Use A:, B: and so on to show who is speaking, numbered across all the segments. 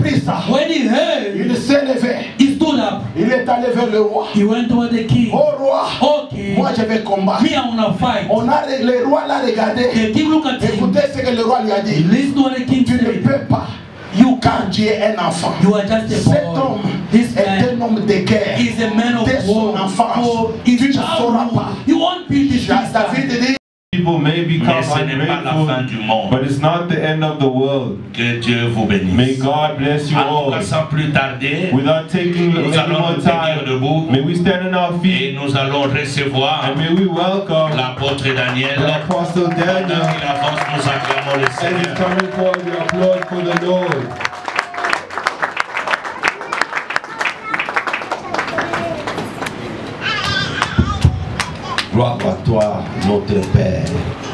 A: appris ça,
B: when he heard,
A: il s'est levé.
B: he stood up.
A: Il est allé vers le roi.
B: He went toward the king.
A: Oh roi,
B: Okay,
A: moi je vais combattre.
B: me, I wanna fight.
A: Le roi l'a regardé.
B: The king look at him.
A: Écoutez ce que le roi lui a dit.
B: Listen to what the king
A: Tu ne
B: said.
A: peux pas. Car tu es un enfant.
B: You are just a
A: Cet
B: boy.
A: homme
B: This
A: est
B: man
A: un homme de guerre.
B: is a man
A: Dès
B: of
A: son
B: war.
A: enfance,
B: For
A: tu
B: his
A: ne sauras pas.
B: childhood, you won't be this
A: David dit,
C: People may become
D: Mais ce n'est pas la fin
C: ungrateful,
D: du monde.
C: but it's not the end of the world.
D: Que Dieu vous bénisse.
C: May God bless you
D: En tout
C: all.
D: cas, sans plus tarder,
C: Without taking
D: nous
C: any
D: allons
C: more
D: nous tenir
C: time,
D: debout
C: may we stand on our feet
D: et nous allons recevoir
C: and may we welcome
D: l'apôtre Daniel.
C: the Apostle
D: Pendant
C: Daniel.
D: qu'il avance, nous acclamons le
C: And he's
D: Seigneur.
C: coming forward, we applaud for the Lord.
E: Gloire à toi, notre Père.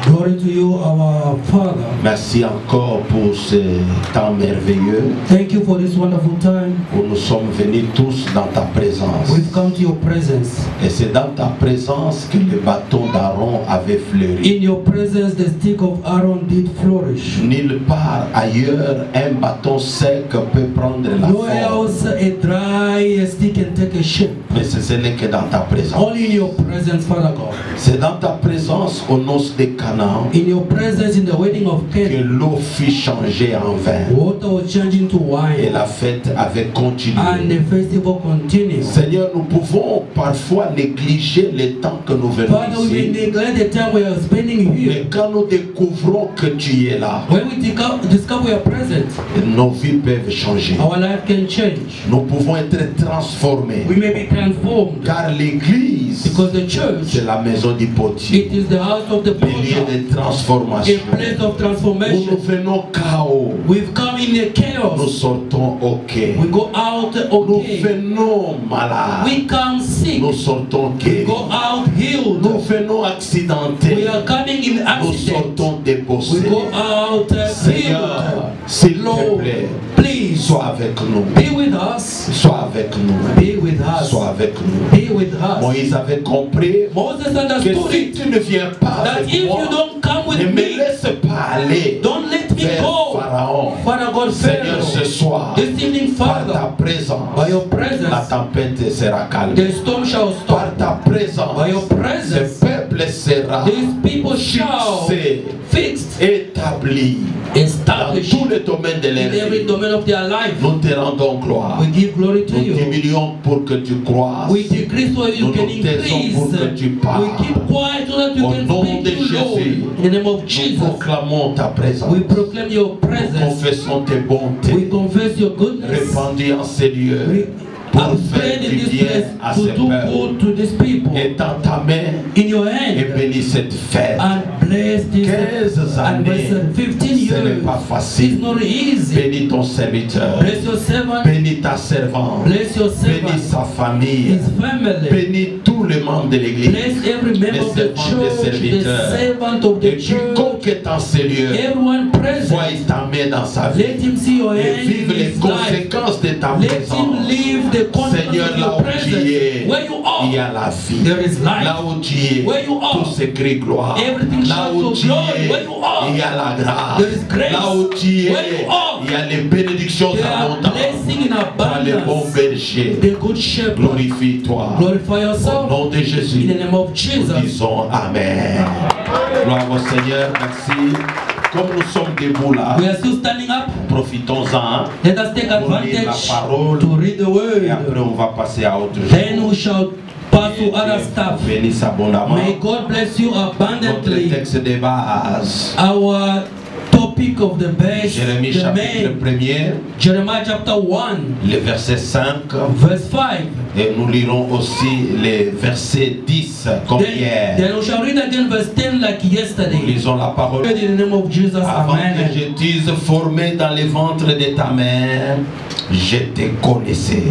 B: Glory to you, our Father.
E: Merci encore pour ce temps merveilleux
B: Thank you for this wonderful time.
E: où nous sommes venus tous dans ta présence.
B: We've come to your presence.
E: Et c'est dans ta présence que le bâton d'Aaron avait fleuri.
B: In your presence, the stick of Aaron did flourish.
E: Nulle part ailleurs, un bâton sec peut prendre la
B: Nowhere
E: forme.
B: else a dry stick can take a shape.
E: Mais ce n'est que dans ta présence.
B: Only in your presence, Father God.
E: C'est dans ta présence aux noces de Canaan
B: In your presence, in the wedding of
E: que
B: Canaan,
E: l'eau fut changée en vin.
B: water was changing to
E: Et
B: wine,
E: la fête avait
B: and
E: continué.
B: the festival continued.
E: Seigneur, nous pouvons parfois négliger le temps que nous venons
B: Father, we may
E: ici.
B: neglect the time we are spending
E: Mais
B: here.
E: quand nous découvrons que tu es là,
B: When we discover we are present,
E: nos vies peuvent changer.
B: our life can change.
E: Nous pouvons être transformés.
B: We may be transformed,
E: Car l'église,
B: because the church,
E: c'est la maison du potier.
B: it is the house of the
E: Le lieu
B: potter,
E: de transformation.
B: a place of
E: Où nous
B: transformation.
E: venons chaos,
B: We've come in the
E: nous
B: chaos.
E: sortons ok.
B: We go out
E: Nous
B: okay.
E: venons malades,
B: We come sick.
E: nous sortons
B: We
E: guéris.
B: go out
E: Nous
B: healed.
E: venons accidentés,
B: We are coming in
E: nous
B: accident.
E: sortons
B: We
E: débossés.
B: go out
E: Seigneur,
B: healed.
E: s'il te
B: Lord,
E: plaît,
B: please
E: sois avec nous.
B: be with us.
E: Sois avec nous.
B: Be with us.
E: Sois avec nous.
B: Be with us.
E: Moïse avait compris
B: Moses
E: que
B: understood
E: si
B: it.
E: tu ne viens pas
B: That
E: avec
B: if
E: moi,
B: you don't come
E: ne
B: with
E: me
B: me,
E: laisse pas aller
B: don't let me
E: vers
B: go.
E: Pharaon.
B: Father God,
E: Seigneur, ce
B: Pharaoh,
E: soir,
B: this evening,
E: par ta
B: Father,
E: présence,
B: by your
E: la
B: presence,
E: tempête sera calme.
B: the storm shall
E: Par
B: stop.
E: ta présence,
B: By your
E: ce
B: presence,
E: peuple sera
B: these people shall
E: fixé,
B: fixed,
E: établi dans
B: established
E: tous les domaines de
B: in
E: leur
B: every
E: vie.
B: domain of their life.
E: Nous te rendons gloire.
B: We give glory to
E: Nous
B: you.
E: diminuons pour que tu croisses.
B: We decrease so you
E: Nous
B: can
E: nous taisons
B: increase.
E: pour que tu parles.
B: We keep quiet so that you
E: Au
B: can
E: nom
B: speak
E: de
B: to Lord.
E: Jésus,
B: In the name of
E: Nous
B: Jesus,
E: proclamons ta présence.
B: we proclaim your
E: Nous
B: presence.
E: confessons tes
B: We
E: bontés
B: confess your goodness.
E: répandues en ces lieux
B: We
E: pour
B: are
E: faire
B: praying
E: du
B: in this
E: bien
B: place
E: à
B: to
E: ces
B: do
E: peuples.
B: good to these people.
E: Étends ta main
B: In your
E: et
B: hand,
E: bénis cette fête.
B: and bless this
E: 15 années,
B: anniversary. 15
E: ce n'est
B: years.
E: pas
B: It's
E: facile.
B: not easy.
E: Bénis ton serviteur.
B: Bless your servant.
E: Bénis ta servante.
B: Bless your
E: Bénis
B: servant.
E: sa famille.
B: His family.
E: Bénis tous les membres de l'église.
B: Bless every member of the
E: servants, les
B: church, the
E: serviteurs.
B: servant of
E: Et
B: the church.
E: quiconque est en ces lieux,
B: Everyone present.
E: voie ta main dans sa vie.
B: Let him see your
E: Et
B: hand
E: vive
B: in
E: les
B: his life.
E: conséquences de ta
B: Let him
E: présence.
B: live the consequences
E: Seigneur,
B: of
E: là
B: your
E: où tu
B: presence.
E: es,
B: Where you
E: il y
B: are,
E: a la vie.
B: there is life.
E: Là où tu es,
B: Where you are,
E: tout s'écrit gloire.
B: everything
E: Là
B: shines
E: où
B: of
E: tu
B: glory.
E: es,
B: Where you are,
E: il y a la grâce.
B: there is grace.
E: Là où tu es,
B: Where you are,
E: il y a les bénédictions
B: there are
E: abondantes.
B: blessings in
E: Par les bons
B: abundance.
E: bergers,
B: The good shepherd.
E: glorifie-toi.
B: Glorify
E: Au
B: yourself
E: nom de
B: in
E: Jésus,
B: the name of
E: nous
B: Jesus.
E: disons Amen. Gloire au Seigneur, merci. Comme nous sommes debout là,
B: We are still standing up.
E: profitons-en
B: Let us take
E: pour lire la
B: advantage
E: parole
B: to read the
E: et
B: word.
E: après on va passer à autre
B: Then we
E: chose.
B: shall pass to other stuff.
E: Bénisse abondamment.
B: May God bless you
E: Notre
B: abundantly.
E: texte de base,
B: Our topic of the best,
E: Jérémie
B: the
E: chapitre
B: main,
E: 1er,
B: Jeremiah chapter 1,
E: le verset 5,
B: verse 5.
E: et nous lirons aussi les versets 10 comme hier.
B: Then we shall read again verse 10 like
E: Nous
B: yesterday.
E: lisons la parole.
B: In the name of Jesus,
E: Avant que
B: amen.
E: je t'eusse formé dans le ventre de ta mère, je te connaissais.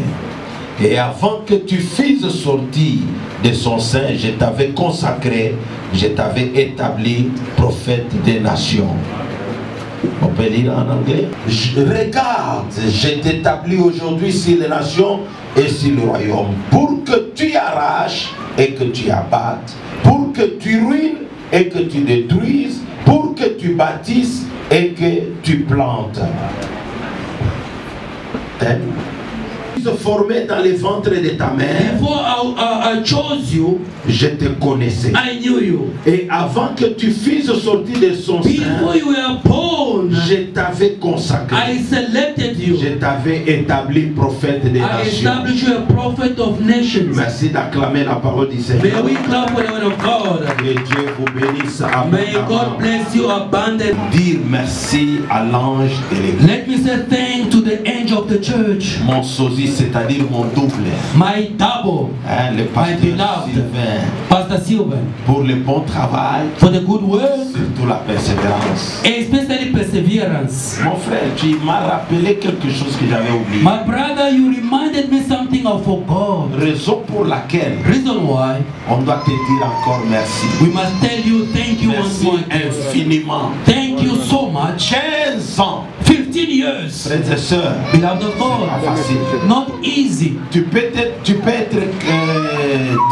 E: Et avant que tu fusses sorti de son sein, je t'avais consacré, je t'avais établi prophète des nations. On peut lire en anglais. Regarde, je t'établis aujourd'hui sur les nations et sur le royaume, pour que tu arraches et que tu abattes, pour que tu ruines et que tu détruises, pour que tu bâtisses et que tu plantes. Formé dans les ventres de ta mère,
B: Before I chose you,
E: je te connaissais.
B: I knew you.
E: Et avant que tu fisses sortir de son sein,
B: Before you were born,
E: je t'avais consacré.
B: I selected you.
E: Je t'avais établi prophète des
B: I
E: nations.
B: established you a prophet of nations.
E: Merci d'acclamer la parole du
B: May
E: Seigneur.
B: we clap for the word of God.
E: Que Dieu vous bénisse
B: May
E: abondamment.
B: God bless you abundantly.
E: Dire merci à l'ange de l'église.
B: Let me say thank to the angel of the church,
E: Mon sosie, c'est-à-dire mon double,
B: my double,
E: hein, le
B: my
E: pasteur
B: beloved,
E: Sylvain,
B: Pastor Sylvan,
E: pour le bon travail,
B: for the good work,
E: surtout la persévérance.
B: especially perseverance.
E: Mon frère, tu m'as rappelé quelque chose que j'avais oublié.
B: My brother, you reminded me something I forgot.
E: Raison pour laquelle
B: Reason why
E: on doit te dire encore merci.
B: we must tell you thank you once
E: Merci
B: more.
E: infiniment.
B: Thank you so much.
E: 15 ans,
B: 15 years,
E: frères et sœurs,
B: beloved of
E: pas
B: God.
E: facile.
B: Not easy.
E: Tu peux être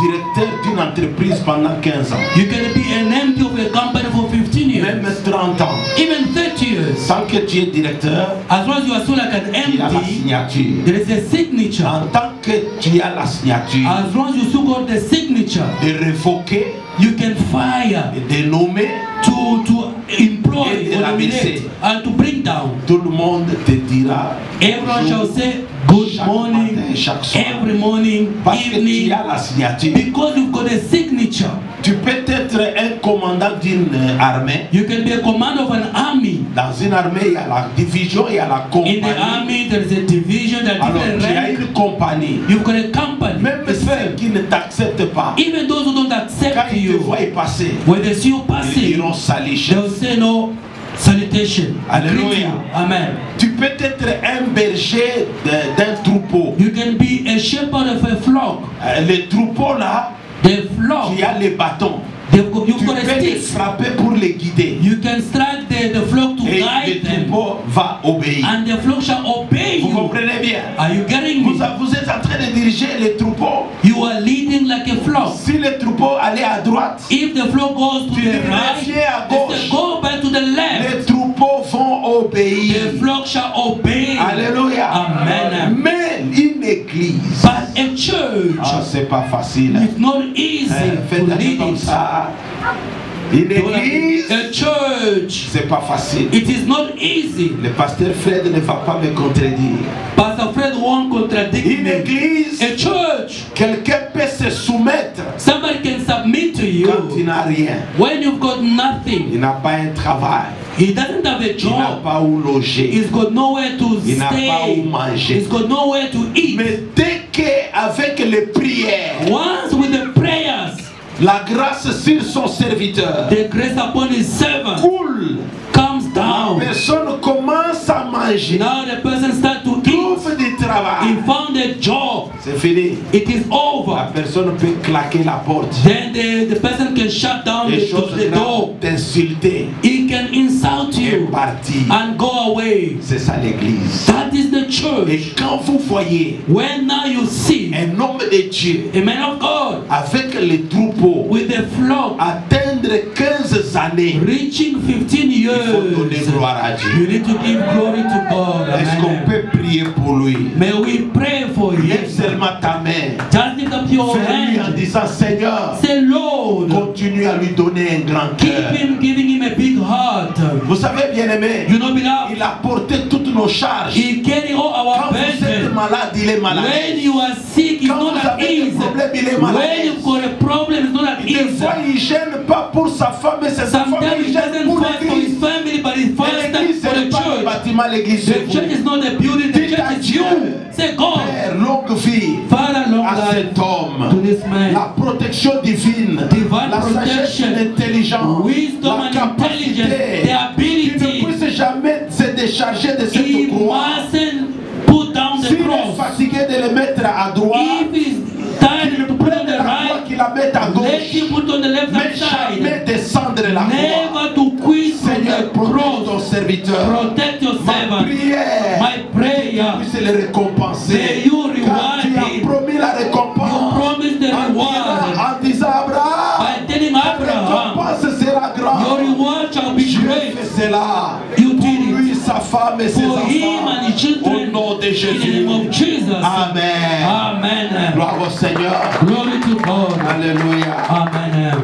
E: directeur d'une entreprise pendant 15 ans,
B: You can be an MD of a company for 15
E: même
B: years,
E: 30 ans.
B: even 30 years.
E: Sans que tu es directeur,
B: As long as you are still like an
E: il y a la
B: MD,
E: signature.
B: there is a signature.
E: En tant que tu as la signature,
B: As long as you still got the signature,
E: de révoquer,
B: you can fire
E: de nommer,
B: to employ
E: Et de
B: or
E: rabaisser.
B: nominate and to bring down.
E: tout le monde te dira
B: Everyone
E: bonjour,
B: shall say good
E: chaque
B: morning,
E: matin, chaque soir.
B: every morning,
E: Parce que tu
B: evening,
E: as la signature.
B: because you've got a signature.
E: Tu peux être un commandant d'une armée.
B: You can be a commander of an army.
E: Dans une armée, il y a la division, il y a la
B: In
E: compagnie.
B: the army, there is a division, there are
E: Alors,
B: different
E: tu as
B: ranks.
E: une compagnie.
B: You've got a company.
E: Même ceux qui ne t'acceptent pas,
B: Even those who don't
E: quand
B: accept
E: ils te
B: you,
E: voient passer,
B: when they see you
E: ils
B: passing,
E: diront salut chef.
B: they'll say no salutation.
E: Alléluia.
B: Greet you. Amen.
E: Tu peux être un berger d'un troupeau.
B: You can be a shepherd of a flock.
E: Les troupeaux là,
B: The flock,
E: tu as les bâtons.
B: you've
E: Tu
B: got
E: peux
B: a
E: les
B: stick.
E: frapper pour les guider.
B: You can strike the flock to
E: Et le
B: guide them,
E: troupeau va obéir.
B: and the flock shall obey
E: Vous
B: you.
E: comprenez bien?
B: Are you getting
E: Vous
B: me?
E: êtes en train de diriger les troupeaux.
B: You are leading like a flock.
E: Si le troupeau allait à droite,
B: If the flock goes to
E: Tu
B: the
E: dis,
B: right,
E: viens à
B: they
E: gauche.
B: say, go back to the left.
E: les troupeaux vont obéir.
B: The flock shall obey.
E: Alléluia.
B: Amen.
E: Mais une église,
B: But a church,
E: c'est pas facile.
B: it's not easy
E: Faites
B: to
E: un peu
B: lead
E: comme
B: it.
E: ça. Une église,
B: A church,
E: c'est pas facile.
B: it is not easy.
E: Le pasteur Fred ne va pas me contredire.
B: Pastor Fred won't contradict
E: Une
B: me.
E: église,
B: A church,
E: quelqu'un peut se soumettre
B: somebody can submit to
E: quand il
B: you
E: n'a rien.
B: when you've got nothing.
E: Il n'a pas un travail.
B: He doesn't have a
E: Il n'a
B: job.
E: pas où loger.
B: He's got nowhere to
E: Il n'a pas où
B: stay.
E: manger.
B: He's got nowhere to eat.
E: Mais dès qu'avec les prières,
B: Once with the prayers,
E: la grâce sur son serviteur
B: the grace upon his servant
E: coule,
B: comes
E: la
B: down.
E: personne commence à manger,
B: Now the person starts to eat.
E: trouve du travail.
B: He found a job.
E: C'est fini.
B: It is
E: La
B: over.
E: personne peut claquer la porte.
B: Then the person can shut down
E: Les choses
B: the door.
E: graves t'insulter
B: He can insult
E: et
B: you
E: partir.
B: and go away.
E: C'est ça l'église.
B: That is the
E: Et
B: church.
E: quand vous voyez
B: When now you see
E: un homme de Dieu
B: a man of God
E: avec les troupeaux
B: with a flock
E: atteindre 15 années,
B: reaching 15
E: il faut donner
B: years,
E: gloire à Dieu.
B: you need to give glory to God.
E: Est-ce qu'on
B: Amen.
E: peut prier pour lui?
B: May we pray for him.
E: Lève seulement ta main.
B: Just lift up your
E: Fais-lui en
B: hand.
E: disant Seigneur,
B: Say, Lord,
E: continue à lui donner un grand
B: keep
E: cœur.
B: him, giving him a big heart.
E: Vous savez, bien aimé,
B: You know, beloved,
E: il a porté toutes nos charges.
B: he carry all our
E: Quand vous êtes
B: burden.
E: malade, il est malade.
B: When you are sick, it's
E: Quand
B: not
E: vous
B: at
E: avez des
B: ease.
E: problèmes, il est mal à
B: When
E: l'aise.
B: you've got a problem, it's not at
E: Des
B: ease.
E: fois, il ne gêne pas pour sa femme, mais c'est sa femme
B: Sometimes
E: qui
B: he
E: gêne
B: doesn't
E: pour
B: fight for his
E: l'église.
B: family, but he
E: Mais
B: fights
E: l'église,
B: for
E: ce
B: the
E: n'est pas le
B: church.
E: bâtiment, l'église, c'est
B: The church
E: vous.
B: is not a building, the
E: Dites à
B: church is
E: Dieu,
B: you. Say, God,
E: Père, longue vie
B: Father, long
E: à
B: life
E: cet homme.
B: to this man.
E: La protection divine,
B: Divine
E: la sagesse,
B: protection,
E: l'intelligence,
B: wisdom
E: la
B: and
E: capacité,
B: intelligence, the ability.
E: qu'il ne puisse jamais se décharger de
B: He
E: cette croix.
B: mustn't put down the
E: S'il est
B: cross.
E: fatigué de le mettre à droite,
B: If he's tired
E: qu'il
B: to put on
E: prenne
B: the
E: la croix,
B: right,
E: qu'il la mette à
B: let
E: gauche,
B: him put on the left
E: mais
B: hand
E: jamais
B: side.
E: descendre la croix.
B: Never to quit from
E: Seigneur,
B: the
E: protège
B: cross.
E: ton serviteur.
B: Protect your
E: Ma
B: servant.
E: prière,
B: My prayer.
E: puisse le récompenser.
B: May you
E: Car
B: reward
E: tu as
B: him.
E: promis la récompense.
B: You promised the
E: En
B: reward.
E: disant Abraham,
B: By telling
E: ta
B: Abraham,
E: récompense sera grande.
B: your reward shall be
E: Dieu
B: great.
E: fait cela
B: You
E: pour
B: did it.
E: lui, sa femme et ses
B: For him
E: enfants.
B: and his children.
E: Au nom de
A: de
B: In the name
A: Jésus.
B: of Jesus.
A: Amen.
B: Amen.
A: Gloire au Seigneur.
B: Glory to God.
A: Alléluia.
B: Amen.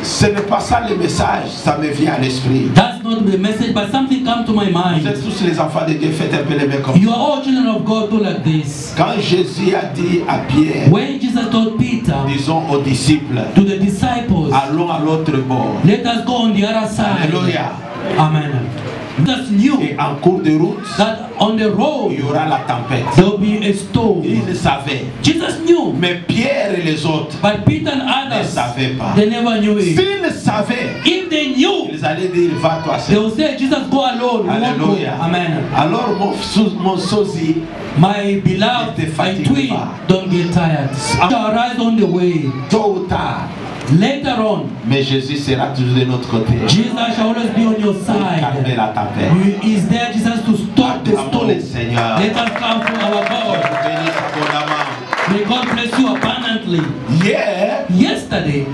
A: Ce n'est pas ça le message, ça me vient à l'esprit.
B: That's not the message, but something come to my
A: Vous
B: mind.
A: êtes tous les enfants de Dieu, faites un peu les mains comme
B: You
A: ça.
B: are all children of God, do like this.
A: Quand Jésus a dit à Pierre,
B: When Jesus told Peter,
A: disons aux disciples,
B: to the disciples,
A: allons à l'autre bord.
B: let us go on the other side.
A: Alléluia.
B: Amen. Jesus knew
A: Et en cours de route,
B: that on the
A: il
B: road
A: y aura la tempête.
B: there will be a storm.
A: Il le savait.
B: Jesus knew,
A: Mais Pierre et les autres
B: but Peter and
A: ne
B: others,
A: savaient pas.
B: they never knew it.
A: S'ils le savaient,
B: If they knew,
A: ils allaient dire, va toi
B: they
A: seul.
B: will say, Jesus, go alone. We won't go.
A: Alléluia.
B: Amen.
A: Alors mon sosie,
B: My beloved,
A: Te
B: my
A: fatigue
B: twin,
A: pas.
B: don't get tired. Shall rise on the way.
A: tôt ou tard,
B: Later on,
A: mais Jésus sera toujours de notre côté.
B: Jesus shall always be on your
A: Calmer
B: side.
A: la tempête.
B: He is there, Jesus, to stop the
A: Acclamons
B: storm.
A: le Seigneur.
B: Let us come to our God.
A: Bénis abondamment.
B: May God bless you abundantly.
A: Hier,
B: Yesterday,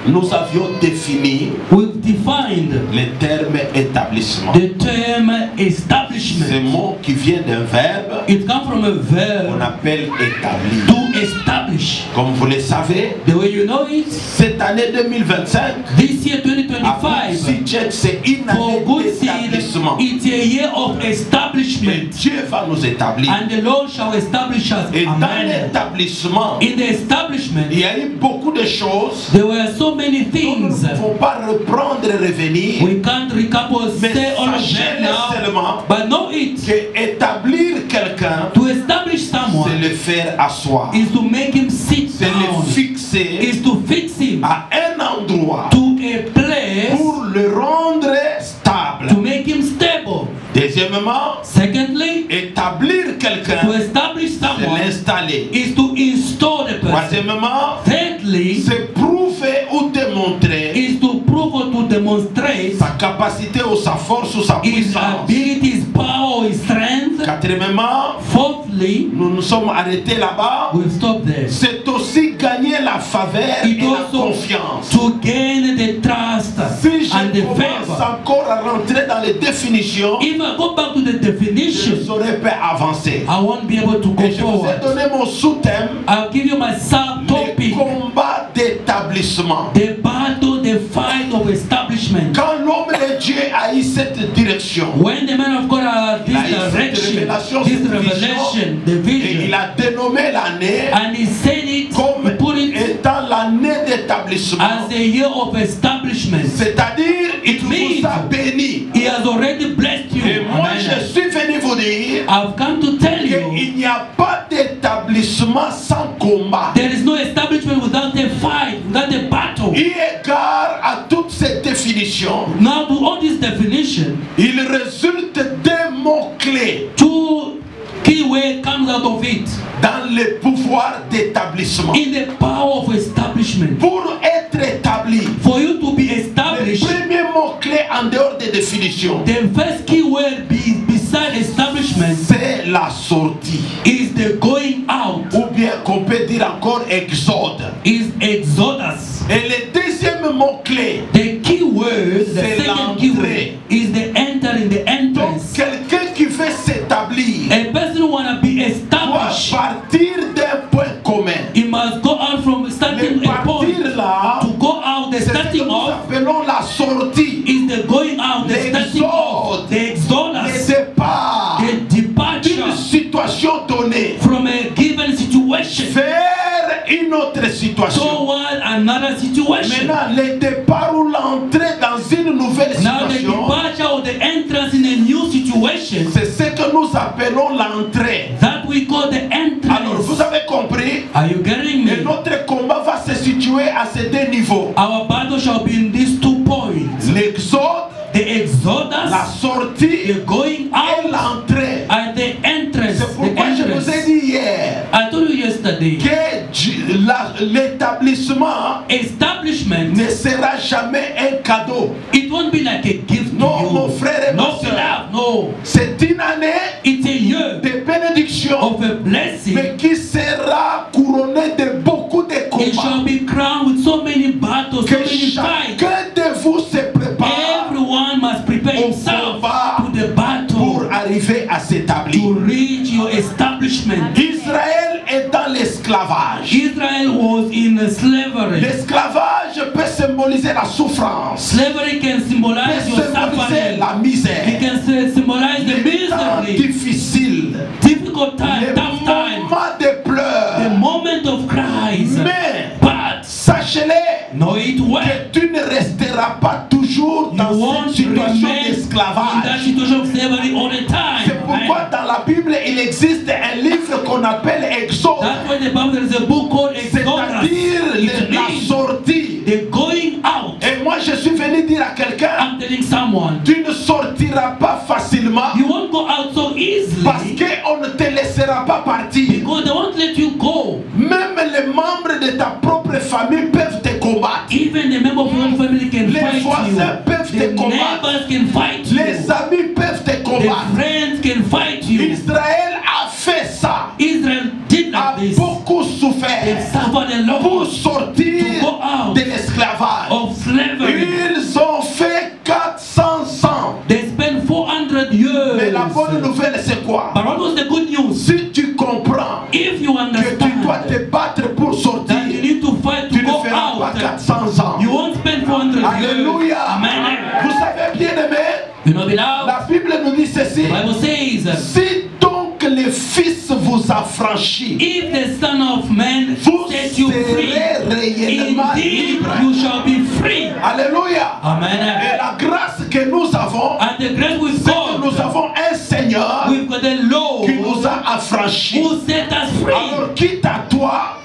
A: nous avions défini
B: we've defined
A: le terme établissement.
B: the term
A: Ce
B: establishment.
A: mot qui vient d'un verbe
B: It comes from a
A: qu'on
B: verb
A: appelle établir.
B: to establish.
A: Comme vous le savez,
B: The way you know it,
A: cette année 2025,
B: this year
A: à
B: 2025,
A: Good c'est une
B: for
A: année
B: good seed,
A: d'établissement.
B: it's a year of
A: Et
B: establishment.
A: Dieu va nous établir.
B: And the Lord shall establish us.
A: Et dans
B: Amen.
A: l'établissement,
B: In the establishment,
A: il y a eu beaucoup de choses
B: there were so many
A: dont nous
B: things.
A: ne pouvons pas reprendre et revenir.
B: We can't recap or
A: Mais
B: say all of them
A: sachez-le
B: now.
A: seulement
B: But know it.
A: que établir quelqu'un,
B: To establish
A: c'est
B: someone
A: le faire asseoir.
B: is to make him sit
A: C'est le
B: down.
A: fixer
B: Is to fix him
A: à un endroit
B: to a place
A: pour le rendre stable.
B: to make him stable.
A: Deuxièmement,
B: Secondly,
A: établir
B: to
A: quelqu'un,
B: establish
A: c'est
B: someone
A: l'installer.
B: is to install the person.
A: Troisièmement,
B: Thirdly,
A: c'est prouver ou démontrer
B: is to prove or to demonstrate
A: sa capacité ou sa force ou sa
B: his
A: puissance.
B: ability, his power, his strength.
A: Quatrièmement,
B: Fourthly,
A: nous nous sommes arrêtés là-bas.
B: we'll stop there.
A: C'est aussi gagner la faveur
B: It
A: et la
B: also
A: confiance.
B: to gain the trust
A: Si je
B: and the
A: commence
B: favor.
A: encore à rentrer dans les définitions,
B: If I go back to the
A: je
B: definition,
A: ne saurais pas avancer.
B: I won't be able to go
A: Et je vous ai
B: forward.
A: donné mon sous-thème,
B: I'll give you my
A: les
B: subtopic:
A: combats d'établissement.
B: the battle, the fight of establishment.
A: Quand l'homme de Dieu a eu cette direction,
B: When the man of God had
A: il a eu
B: this
A: cette
B: direction,
A: révélation,
B: this
A: cette
B: revelation, the
A: et il
B: vision,
A: a dénommé l'année
B: and he said it,
A: comme
B: he put it
A: étant l'année d'établissement.
B: as a year of establishment.
A: C'est-à-dire, il vous a béni.
B: He has already blessed you.
A: Et moi,
B: Amen.
A: je suis venu vous dire
B: I've come to tell you,
A: qu'il n'y a pas d'établissement sans combat.
B: there is no establishment without a fight, without a battle.
A: Eu égard à toutes ces définitions,
B: Now, to all this definition,
A: il résulte des mots-clés
B: two key words comes out of it.
A: dans le pouvoir d'établissement.
B: In the power of establishment.
A: Pour être établi,
B: For you to be
A: le
B: established,
A: premier mot-clé en dehors des définitions,
B: the first key word beside establishment
A: c'est la sortie.
B: is the going out,
A: Ou bien qu'on peut dire encore exode.
B: is exodus.
A: Et le deuxième mot-clé,
B: The key word, the
A: C'est
B: second key word,
A: l'entrée.
B: is the entering, the
A: donc
B: entrance.
A: quelqu'un qui veut s'établir
B: A person who wanna be
A: doit
B: established,
A: partir d'un point commun.
B: he must go out from starting
A: Le
B: a point.
A: partir là,
B: To go out, the
A: c'est ce que
B: starting
A: nous
B: off
A: appelons la sortie,
B: is the going out, the starting off, the
A: le
B: exodus,
A: départ
B: the departure
A: d'une situation donnée
B: from a given situation
A: vers une autre situation.
B: toward another situation.
A: Maintenant, le départ ou l'entrée dans une nouvelle
B: Now the
A: situation,
B: departure or the entrance in a new situation,
A: c'est ce que nous appelons l'entrée.
B: that we call the
A: Alors, vous
B: entrance.
A: avez compris?
B: Are you getting
A: Et
B: me?
A: notre combat va se situer à ces deux niveaux.
B: Our battle shall be in these 2 points:
A: L'exode,
B: the
A: la
B: exodus,
A: sortie
B: the going
A: et
B: out,
A: l'entrée.
B: and the entrance.
A: C'est
B: The
A: pourquoi je vous ai
B: entrance.
A: dit hier
B: I told you yesterday,
A: que l'établissement
B: establishment,
A: ne sera jamais un cadeau.
B: it won't be like a gift
A: Non,
B: to
A: mon
B: you.
A: frère et ma
B: No,
A: soeur.
B: love, no.
A: C'est une année
B: It's a year
A: de bénédiction,
B: of a blessing.
A: mais qui sera couronnée de beaucoup de
B: It shall
A: combats.
B: be crowned with so many battles, so
A: Que
B: many fights.
A: chacun de vous se prépare
B: Everyone must prepare
A: au
B: himself
A: combat
B: to the
A: pour
B: battle
A: arriver à
B: to
A: s'établir.
B: reach your
A: Est-ce
B: punishment.
A: Israël est dans l'esclavage.
B: Israel was in slavery.
A: L'esclavage peut symboliser la souffrance,
B: Slavery can
A: peut
B: symbolize your
A: symboliser
B: suffering.
A: la
B: It
A: misère,
B: can symbolize the
A: les temps
B: misery,
A: difficiles,
B: difficult
A: les
B: time, tough time,
A: moments de
B: the
A: pleurs.
B: moment of cries.
A: Mais
B: But
A: sachez-les
B: know it well.
A: que tu ne resteras pas toujours
B: You
A: dans
B: won't
A: cette situation
B: remain in that
A: d'esclavage.
B: situation of slavery all the time.
A: C'est pourquoi dans la Bible il existe un livre qu'on appelle Exode,
B: That's why the Bible there is a book called Exodus.
A: c'est-à-dire
B: It
A: la
B: means
A: sortie.
B: the going out.
A: Et moi je suis venu dire à quelqu'un,
B: I'm telling someone,
A: tu ne sortiras pas facilement
B: you won't go out so easily
A: parce qu'on ne te laissera pas partir.
B: because they won't let you go.
A: Même les membres de ta propre famille peuvent te combattre.
B: Even the member of your own family can
A: Les
B: fight
A: voisins
B: you.
A: peuvent te
B: The
A: combattre.
B: neighbors can fight you.
A: Les amis peuvent te
B: The
A: combattre.
B: friends can fight you.
A: Israël a fait ça,
B: Israel did
A: a
B: like this.
A: beaucoup
B: They
A: souffert
B: suffered a
A: pour
B: lot
A: sortir
B: to go out
A: de l'esclavage.
B: of slavery.
A: Ils ont fait 400 ans.
B: They spent 400 years.
A: Mais la bonne nouvelle c'est quoi?
B: But what was the good news?
A: Si tu comprends
B: If you
A: que tu dois
B: understand
A: te battre pour
B: that you
A: sortir,
B: need to fight
A: tu
B: to
A: ne
B: go
A: feras pas
B: out,
A: 400 ans.
B: you won't spend 400 years.
A: Alléluia.
B: Amen.
A: Vous savez bien aimé,
B: You know, beloved,
A: la Bible nous dit ceci.
B: the Bible says,
A: Si donc le Fils vous affranchit,
B: if the Son of Man
A: vous
B: set you free,
A: serez réellement
B: indeed
A: libre.
B: you shall be free.
A: Alléluia. Et
B: Amen.
A: la grâce que nous avons,
B: And the grace with
A: c'est que nous
B: God,
A: avons un Seigneur
B: we've got the Lord
A: qui nous a affranchis.
B: who set us free.
A: Alors quitte à toi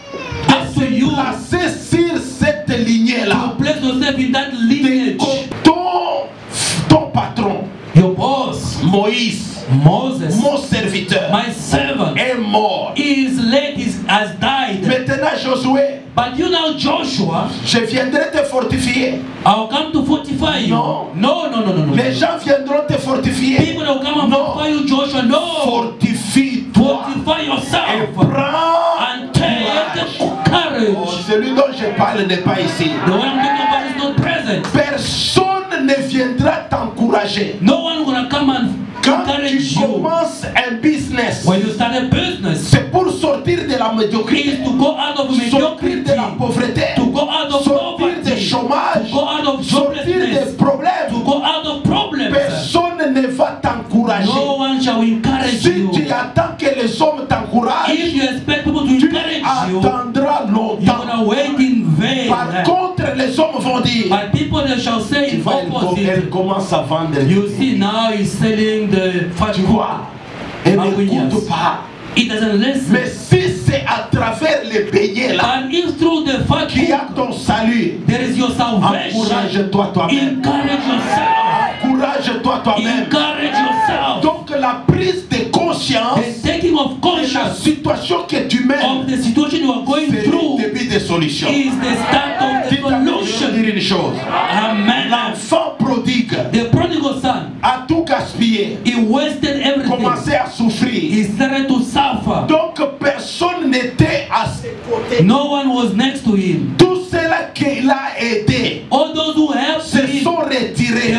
B: Up to you
A: placer sur cette lignée-là
B: to place yourself in that lineage.
A: ton patron,
B: Your boss,
A: Moïse,
B: Moses,
A: mon serviteur,
B: my servant,
A: est mort.
B: his leg has died.
A: Maintenant Josué,
B: But you now, Joshua,
A: je viendrai te fortifier.
B: I'll come to fortify you.
A: No.
B: No.
A: Les gens viendront te fortifier.
B: People will come and
A: No.
B: fortify you, Joshua. No.
A: Fortifie-toi
B: Fortify
A: et
B: yourself
A: prends
B: and take courage.
A: Oh, celui dont je parle n'est pas ici.
B: The one I'm talking about is not present.
A: Personne ne viendra t'encourager.
B: No one gonna come and
A: Quand tu
B: encourage you.
A: commences un business,
B: When you start a business,
A: c'est pour sortir de la médiocrité,
B: is to go out of
A: sortir
B: mediocrity,
A: de la pauvreté,
B: to go out of
A: sortir
B: poverty,
A: du chômage,
B: to go out of
A: sortir des
B: joblessness,
A: problèmes.
B: to go out of problems.
A: Personne ne va t'encourager.
B: No one shall encourage
A: Si
B: you.
A: tu attends que les hommes t'encouragent,
B: If you expect people to
A: tu
B: encourage you,
A: attendras
B: you're
A: longtemps.
B: gonna wait in vain.
A: Par contre, les hommes vont dire,
B: But people they shall say
A: tu
B: in
A: vois, elle
B: opposite.
A: commence à vendre.
B: You see now he's selling the fat
A: Tu vois, elle n'écoute pas.
B: He doesn't listen.
A: Mais si c'est à travers les beignets là
B: And if through the fat
A: qu'il y a ton salut,
B: there is your salvation,
A: encourage-toi toi-même.
B: encourage yourself.
A: Encourage-toi toi-même.
B: Encourage yourself.
A: Donc la prise de conscience
B: The taking of
A: de la
B: conscience
A: situation que tu
B: of
A: mènes,
B: the situation you are going
A: c'est le
B: through
A: début des solutions.
B: is the start of the
A: Dites à moi, je vais
B: solution.
A: dire une chose.
B: Amen.
A: L'enfant prodigue
B: The prodigal son,
A: a tout gaspillé,
B: he wasted everything.
A: commençait à souffrir.
B: He started to suffer.
A: Donc personne n'était à ses côtés.
B: No one was next to him.
A: Tous ceux-là qu'il a aidés
B: All those who helped
A: se
B: him,
A: sont retirés.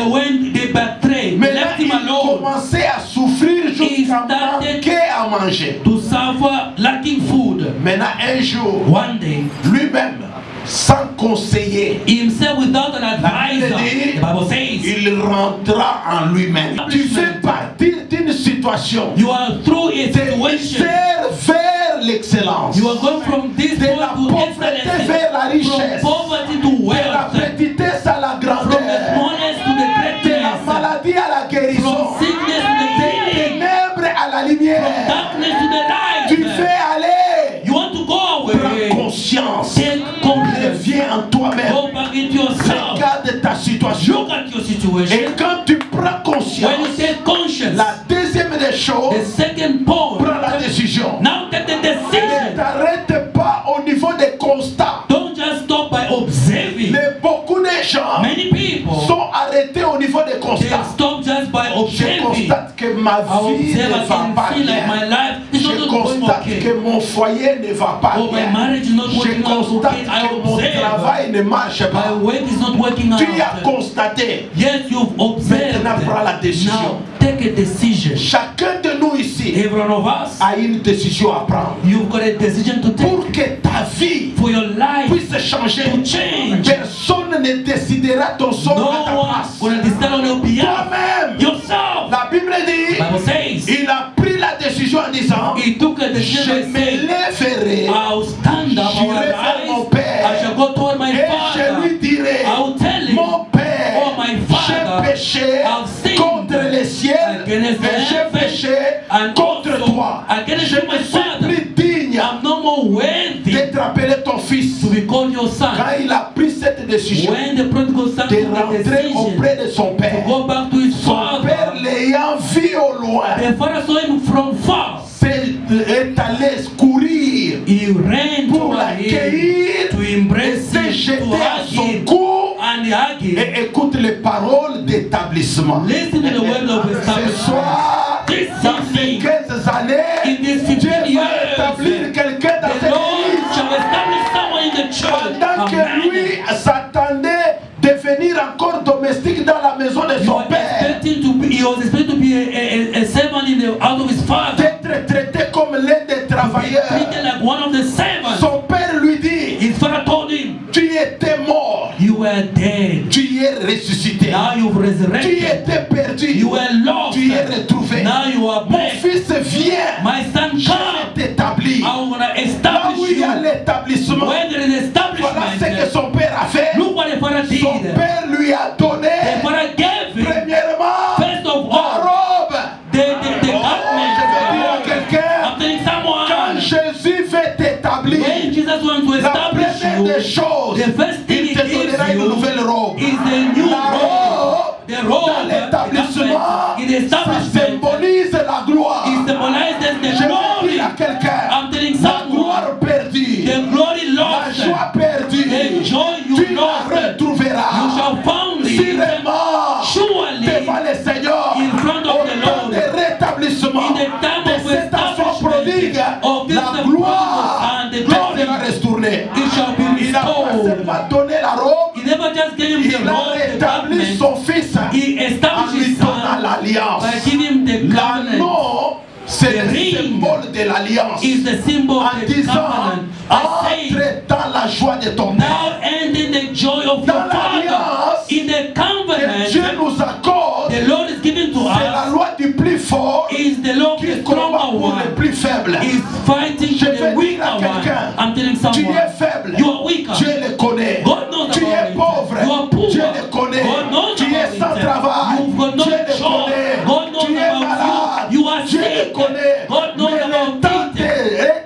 B: they betrayed,
A: Mais
B: they
A: là,
B: left him
A: il
B: alone
A: commençait à souffrir jusqu'à
B: started-
A: manquer à manger.
B: to suffer lacking food.
A: Maintenant, un jour,
B: One day,
A: lui-même, sans conseiller,
B: himself without an advisor,
A: dit-
B: the Bible says,
A: il rentra en lui-même. Tu fais partie d'une situation
B: you are through a
A: de
B: situation.
A: misère vers l'excellence,
B: You are going from this
A: de
B: point
A: la
B: to
A: pauvreté
B: excellence,
A: vers la richesse,
B: from poverty to
A: de la
B: wealth,
A: petitesse à la
B: from the
A: grandeur,
B: smallness to the
A: de la
B: greatness,
A: maladie à la guérison,
B: from sickness to the
A: des
B: healing,
A: ténèbres à la
B: from
A: lumière.
B: darkness to the
A: Tu
B: light.
A: fais aller.
B: You want to go
A: Prends
B: away.
A: conscience.
B: Take conscience.
A: Reviens en toi-même.
B: Go back into yourself.
A: Regarde ta situation.
B: Look at your situation.
A: Et quand tu prends
B: When you
A: conscience,
B: take conscience,
A: la deuxième des
B: the
A: choses,
B: second point,
A: prends la décision.
B: now take the
A: Ne
B: decision.
A: t'arrête pas au niveau des constats.
B: Don't just stop by observing.
A: Mais beaucoup de gens
B: Many people,
A: sont arrêtés au niveau des
B: they
A: constats.
B: stop just by
A: Je
B: observing.
A: constate que ma
B: I
A: vie ne
B: observe, I
A: va
B: can
A: pas
B: feel like my
A: bien.
B: life is
A: Je
B: not going
A: constate
B: okay.
A: que mon foyer ne va pas
B: Oh, my
A: bien.
B: marriage is not
A: Je
B: working out
A: constate
B: okay. I
A: que mon
B: observe.
A: travail ne marche
B: My
A: pas.
B: work is not working
A: Tu as
B: out.
A: constaté.
B: Yes, you've observed.
A: Maintenant, prends la décision.
B: Now, take a decision.
A: Chacun de nous
E: ici
B: Every one of us,
E: a une décision à prendre.
B: you've got a decision to take
E: Pour que ta vie
B: for your life
E: puisse changer,
B: to change.
E: personne ne décidera ton sort
B: No
E: à ta
B: one
E: place.
B: gonna decide on your behalf.
E: Toi-même.
B: Yourself.
E: La Bible dit,
B: Bible says
E: il a pris la décision en disant,
B: he took a
E: je
B: decision by
E: me
B: saying,
E: lèverai
B: I'll stand up, I will
E: J'irai vers mon
B: rise,
E: père.
B: I shall go toward my
E: et je lui
B: father.
E: dirai,
B: I will tell him,
E: mon père,
B: oh my father,
E: j'ai péché
B: I've sinned
E: contre le ciel
B: against the
E: et j'ai
B: heaven
E: péché
B: and
E: contre
B: also
E: toi.
B: against
E: Je
B: my
E: ne suis
B: father.
E: plus digne
B: I'm no more worthy
E: d'être appelé ton fils.
B: to be called your son.
E: Quand il a pris cette décision
B: When the prodigal son
E: de
B: took the
E: rentrer
B: decision
E: auprès de son
B: to
E: père,
B: go back to his
E: son père
B: father,
E: l'ayant vu au loin,
B: the father saw him from far.
E: est allé courir
B: He ran
E: pour
B: toward him
E: l'accueillir
B: to
E: et
B: embrace
E: s'est
B: him, to
E: jeté à
B: hug
E: son
B: him,
E: cou
B: and he hugged him.
E: et écoute les paroles d'établissement.
B: Listen to the word of
E: Ce
B: establishment.
E: soir,
B: This
E: dans ces
B: evening,
E: 15 années,
B: in this
E: Dieu
B: 15
E: va
B: years,
E: établir quelqu'un dans
B: the
E: cette
B: Lord
E: église.
B: shall establish someone in the church.
E: Pendant que
B: Amen.
E: lui s'attendait de devenir encore domestique dans la maison de son père,
B: He was expected to be a servant in the house of his father.
E: d'être traité comme l'un des travailleurs.
B: Treated like one of the servants.
E: Son père lui dit,
B: His father told him,
E: tu étais mort,
B: you were dead.
E: tu y es ressuscité.
B: Now you've
E: Tu
B: resurrected.
E: étais perdu,
B: You were lost.
E: tu y es retrouvé.
B: Now you are
E: Mon
B: back.
E: fils vient,
B: My son,
E: je
B: come.
E: vais t'établir.
B: I'm going to
E: Là où
B: establish
E: il y a
B: you.
E: l'établissement,
B: When there is
E: voilà ce que
B: establishment,
E: son père a fait.
B: look what the father did.
E: Son père lui a donné,
B: The father gave him,
E: premièrement,
B: first of
E: la
B: all,
E: robe.
B: the garment.
E: Je vais dire à quelqu'un,
B: I'm telling
E: quand
B: someone,
E: Jésus veut t'établir,
B: when Jesus wants to
E: la
B: establish
E: première des
B: you,
E: choses,
B: the first thing
E: il
B: he
E: te
B: gives
E: donnera une
B: you
E: nouvelle robe.
B: is the new
E: La
B: robe.
E: robe,
B: The
E: dans
B: robe,
E: l'établissement,
B: in the
E: ça
B: establishment,
E: symbolise la gloire.
B: it symbolizes
E: Je
B: the
E: vais
B: glory.
E: dire à quelqu'un,
B: I'm telling
E: la
B: someone,
E: gloire perdue,
B: the glory
E: la
B: lost,
E: joie perdue,
B: the joy you
E: tu la
B: lost, you
E: retrouveras.
B: shall find
E: Si
B: it
E: vraiment
B: surely
E: devant le Seigneur,
B: in front
E: au
B: of the
E: temps
B: Lord.
E: de rétablissement
B: In the time
E: de
B: of
E: cet enfant prodigue,
B: establishment of this
E: la gloire
B: and the
E: te
B: glory,
E: sera restaurée.
B: it shall be
E: Il n'a pas
B: restored.
E: seulement donné la robe,
B: He never just gave him
E: il
B: the
E: a
B: robe, the
E: rétabli
B: garment.
E: son fils
B: He
E: en
B: established
E: lui
B: his
E: donnant
B: son
E: l'alliance.
B: by giving him the covenant.
E: L'anneau, c'est
B: The
E: le
B: ring
E: symbole de l'alliance.
B: Is the symbol
E: En
B: of the
E: disant,
B: covenant. I say,
E: entre dans la joie de ton père.
B: now ending the joy of
E: Dans
B: your father.
E: l'alliance
B: In the
E: Que Dieu
B: covenant,
E: nous accorde,
B: the Lord is giving to
E: c'est la
B: us
E: loi du plus fort
B: is the Lord,
E: qui
B: the
E: combat
B: stronger
E: pour les
B: one.
E: plus faibles.
B: Is fighting
E: Je
B: for
E: vais
B: the weaker
E: dire à
B: one.
E: quelqu'un,
B: I'm telling
E: Tu
B: someone,
E: es faible,
B: you are weaker.
E: Dieu le connaît.
B: God knows
E: Tu
B: about
E: es
B: it.
E: pauvre,
B: You are poor.
E: Dieu le connaît.
B: God knows
E: Tu
B: about
E: es sans
B: it.
E: travail,
B: You've got no
E: Dieu le
B: job.
E: connaît.
B: God knows
E: Tu es
B: about
E: malade,
B: you. You are
E: Dieu le
B: sick.
E: connaît.
B: God knows
E: Mais le
B: about
E: temps
B: it.
E: de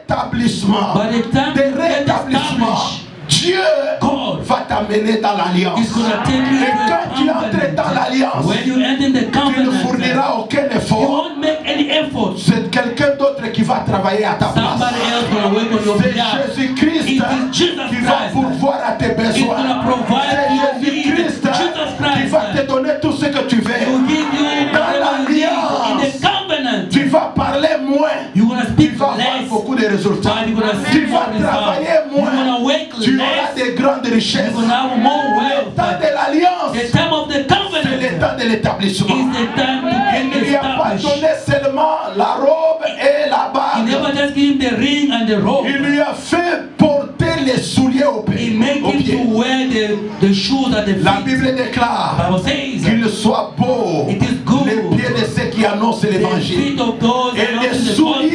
E: rétablissement,
B: By the time
E: de
B: you get
E: rétablissement,
B: established,
E: Dieu
B: God
E: va t'amener dans l'alliance.
B: is going to take you
E: Et
B: into
E: quand tu
B: the
E: entres dans
B: covenant.
E: l'alliance,
B: When you enter the
E: tu ne
B: covenant,
E: fourniras aucun
B: you
E: effort.
B: won't make any effort.
E: C'est quelqu'un d'autre qui va travailler à ta place.
B: Somebody else going to work on your
E: C'est
B: behalf.
E: Jésus-Christ
B: It is Jesus
E: qui va
B: Christ.
E: pourvoir à tes
B: He's
E: besoins.
B: going to provide
E: C'est
B: your need.
E: Jésus-Christ
B: Jesus
E: qui
B: Christ
E: va te donner tout ce que tu
B: will
E: veux.
B: give you whatever you need in the covenant.
E: Tu vas parler moins.
B: You're going to
E: Tu
B: speak
E: vas avoir
B: less.
E: beaucoup de résultats.
B: But you're going to
E: Tu
B: see more
E: vas
B: results.
E: travailler
B: You're going
E: moins.
B: to work
E: Tu auras
B: less.
E: des grandes richesses.
B: You're going to have more
E: Le
B: wealth.
E: temps de l'alliance,
B: The time of the
E: c'est
B: covenant
E: le temps de l'établissement.
B: is the time to
E: Il ne
B: get
E: lui a pas
B: established.
E: donné seulement la robe et la
B: He
E: bague.
B: never just gave him the ring and the robe.
E: Il lui a fait porter les souliers au
B: He made him
E: pied.
B: to wear the shoes at the
E: La
B: feet.
E: Bible déclare
B: Bible says,
E: qu'il soit beau
B: it is good.
E: les pieds de ceux qui annoncent
B: The
E: l'évangile.
B: feet of those
E: Et les
B: announcing the
E: souliers,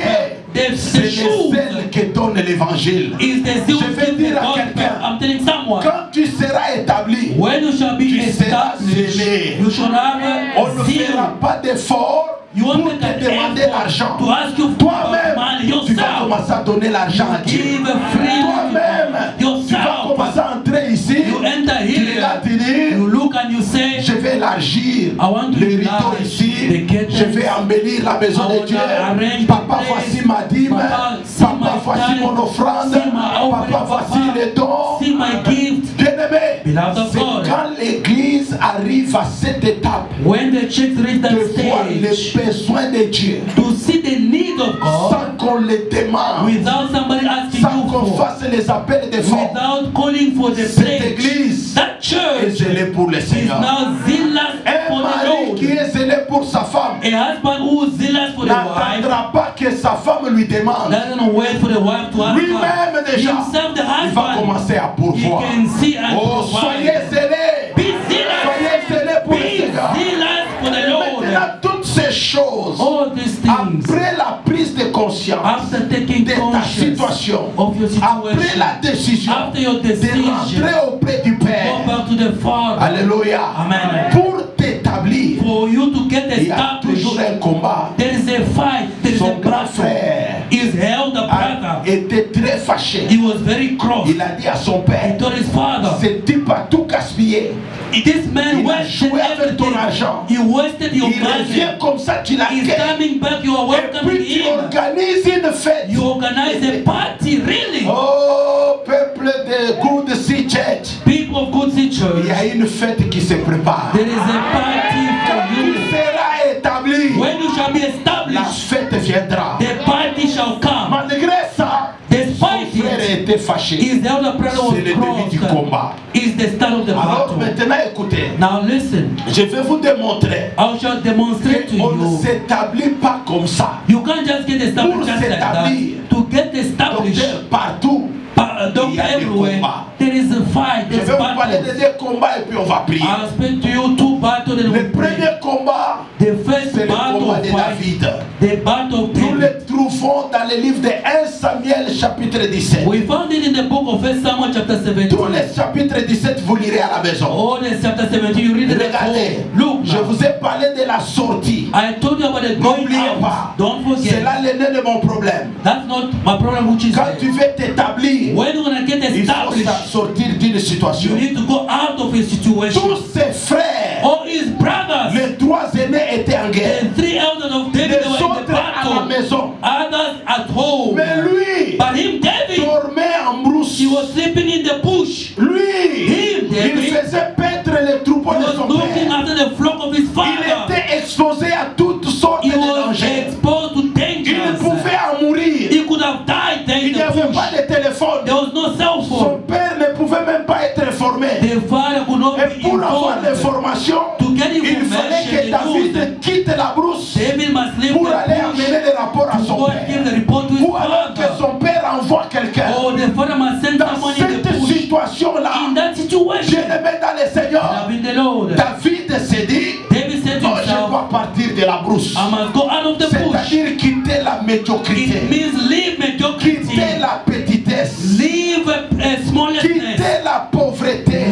B: gospel.
E: c'est
B: The
E: les
B: shoes
E: ailes qui donnent l'évangile.
B: is the zeal
E: Je
B: to
E: vais
B: keep the
E: dire à
B: gospel.
E: quelqu'un,
B: I'm telling someone,
E: quand tu seras établi,
B: when you shall be
E: tu seras
B: established,
E: zélé.
B: you shall have
E: On
B: a
E: ne
B: zeal.
E: fera pas d'effort
B: You
E: pour
B: won't
E: te
B: make an
E: demander
B: effort
E: l'argent.
B: to ask you for
E: Toi-même,
B: money
E: tu vas
B: yourself.
E: commencer à donner l'argent à Dieu.
B: Give free
E: Toi-même, tu vas
B: yourself.
E: commencer à entrer ici.
B: You enter
E: Tu regardes, tu
B: here, you
E: dis,
B: look and you say,
E: je vais élargir
B: I want to
E: les rideaux
B: enlarge
E: ici.
B: the curtains.
E: Je vais embellir la maison
B: I
E: de
B: wanna
E: Dieu.
B: arrange the
E: Papa,
B: place.
E: voici ma dîme.
B: Papa, see
E: Papa,
B: my
E: voici
B: tithe.
E: mon offrande.
B: See my offering,
E: Papa, voici
B: Papa.
E: les dons.
B: See my gift.
E: Bien-aimé,
B: Beloved of
E: c'est
B: God.
E: quand l'église arrive à cette étape
B: When the church reach that
E: de voir les
B: stage,
E: besoins de Dieu
B: to see the need of God
E: sans qu'on les demande,
B: without somebody asking
E: sans
B: you
E: qu'on
B: for,
E: fasse les appels de force.
B: without calling for the
E: Cette
B: pledge,
E: église
B: that
E: est
B: church
E: zélée pour le
B: is
E: Seigneur.
B: now zealous
E: Un
B: for the
E: mari qui
B: Lord.
E: est zélé pour sa femme,
B: A A husband who is zealous for the wife
E: n'attendra pas que sa femme lui demande.
B: doesn't wait for the wife to ask
E: Lui-même
B: her.
E: déjà,
B: Himself, the
E: il va
B: husband,
E: commencer à
B: he
E: pourvoir.
B: can see and
E: Oh, soyez
B: provide.
E: zélés.
B: Be zealous.
E: Soyez zélés pour le
B: Be
E: Seigneur.
B: zealous for the Lord.
E: Maintenant, toutes ces choses,
B: All these things,
E: après la prise de conscience
B: after taking
E: de ta
B: conscience
E: situation,
B: of your
E: après
B: situation,
E: la décision
B: after your
E: de
B: decision,
E: rentrer auprès du
B: go
E: Père,
B: back to the Father.
E: alléluia,
B: Amen.
E: pour t'établir,
B: For you to get
E: il y a toujours
B: established,
E: un combat.
B: there is a fight, there is a
E: Son grand
B: battle.
E: frère
B: His elder
E: a
B: brother,
E: été très fâché.
B: he was very cross.
E: Il a dit à son
B: He
E: père,
B: told his father,
E: ce type a tout gaspillé.
B: this man
E: Il a
B: wasted
E: joué avec ton
B: everything.
E: argent.
B: He wasted your
E: Il revient
B: money.
E: comme ça, tu l'as
B: He's
E: quitté.
B: coming back, you are
E: Et
B: welcoming
E: puis tu
B: him.
E: organises une fête.
B: You organize a party, really.
E: Oh, peuple de Good Sea Church,
B: People of Good City
E: il
B: Church,
E: y a une fête qui se prépare.
B: there is a party
E: Quand
B: for
E: tu
B: you.
E: seras établi,
B: When you shall be
E: la
B: established,
E: fête viendra.
B: the party shall come.
E: Malgré ça,
B: Despite
E: son frère
B: it,
E: était fâché.
B: his elder brother
E: C'est le début du
B: was crossed.
E: combat.
B: Is the start of the
E: Alors
B: battle.
E: maintenant, écoutez,
B: Now listen,
E: je vais vous démontrer
B: I shall demonstrate to
E: qu'on ne
B: you.
E: s'établit pas comme ça.
B: You can't just get established
E: Pour
B: just like that.
E: s'établir,
B: To get established,
E: Docteur, partout, il y
B: doctor
E: a des
B: everywhere,
E: combats.
B: there is a fight,
E: Je
B: there's
E: vais vous parler de
B: battles.
E: deux combats et puis on va prier.
B: I'll speak to you two battles and
E: Le
B: we'll pray.
E: premier combat,
B: The first
E: c'est le
B: battle
E: combat
B: of
E: de
B: fight,
E: David.
B: the battle of
E: Nous
B: David.
E: le trouvons dans le livre de 1 Samuel chapitre 17.
B: We found it in the book of 1 Samuel chapter 17.
E: Tous les chapitres 17, vous lirez à la maison.
B: All the chapter 17, you read it at
E: Regardez,
B: home. Look
E: je
B: now.
E: vous ai parlé de la sortie.
B: I told you about the going
E: N'oubliez pas,
B: out. Don't
E: c'est
B: forget.
E: là le nez de mon problème.
B: That's not my problem, which is
E: Quand tu veux t'établir,
B: when you're gonna get
E: il faut
B: established,
E: sortir d'une
B: you
E: situation.
B: need to go out of a situation.
E: Tous ses frères,
B: All his brothers,
E: les trois aînés étaient en guerre.
B: the three elders of David,
E: Les
B: they were in the
E: autres à la
B: battle.
E: maison.
B: Others at home.
E: Mais lui,
B: But him, David,
E: dormait en brousse.
B: he was sleeping in the bush.
E: Lui,
B: Him,
E: il
B: David,
E: faisait paître les troupeaux
B: he
E: de
B: was
E: son
B: looking
E: père.
B: after the flock of his
E: Il
B: father.
E: était exposé à toutes sortes
B: He
E: de
B: was
E: dangers.
B: exposed to
E: Il
B: dangers.
E: pouvait en mourir.
B: He could have died there
E: Il
B: in
E: n'y
B: the
E: avait
B: bush.
E: pas de téléphone.
B: There was no cell
E: Son
B: phone.
E: père ne pouvait même pas être informé.
B: The father could not
E: Et
B: be
E: pour avoir
B: informed.
E: l'information,
B: To get
E: il fallait
B: information,
E: que
B: they
E: David quitte la brousse
B: David must leave
E: pour
B: the
E: aller
B: bush
E: amener les rapports à
B: to
E: son
B: go and give
E: père.
B: the report to his
E: Ou alors que
B: father.
E: son père envoie quelqu'un.
B: Or the father must send
E: Dans
B: someone in the
E: cette
B: bush.
E: situation-là,
B: In that situation,
E: bien-aimé dans le Seigneur,
B: David the Lord,
E: David s'est dit,
B: David said to
E: oh, je
B: himself,
E: dois partir de la brousse.
B: I must go out of the bush.
E: C'est-à-dire quitter la médiocrité,
B: It means leave mediocrity,
E: quitter la petitesse,
B: leave a smallness,
E: quitter la pauvreté,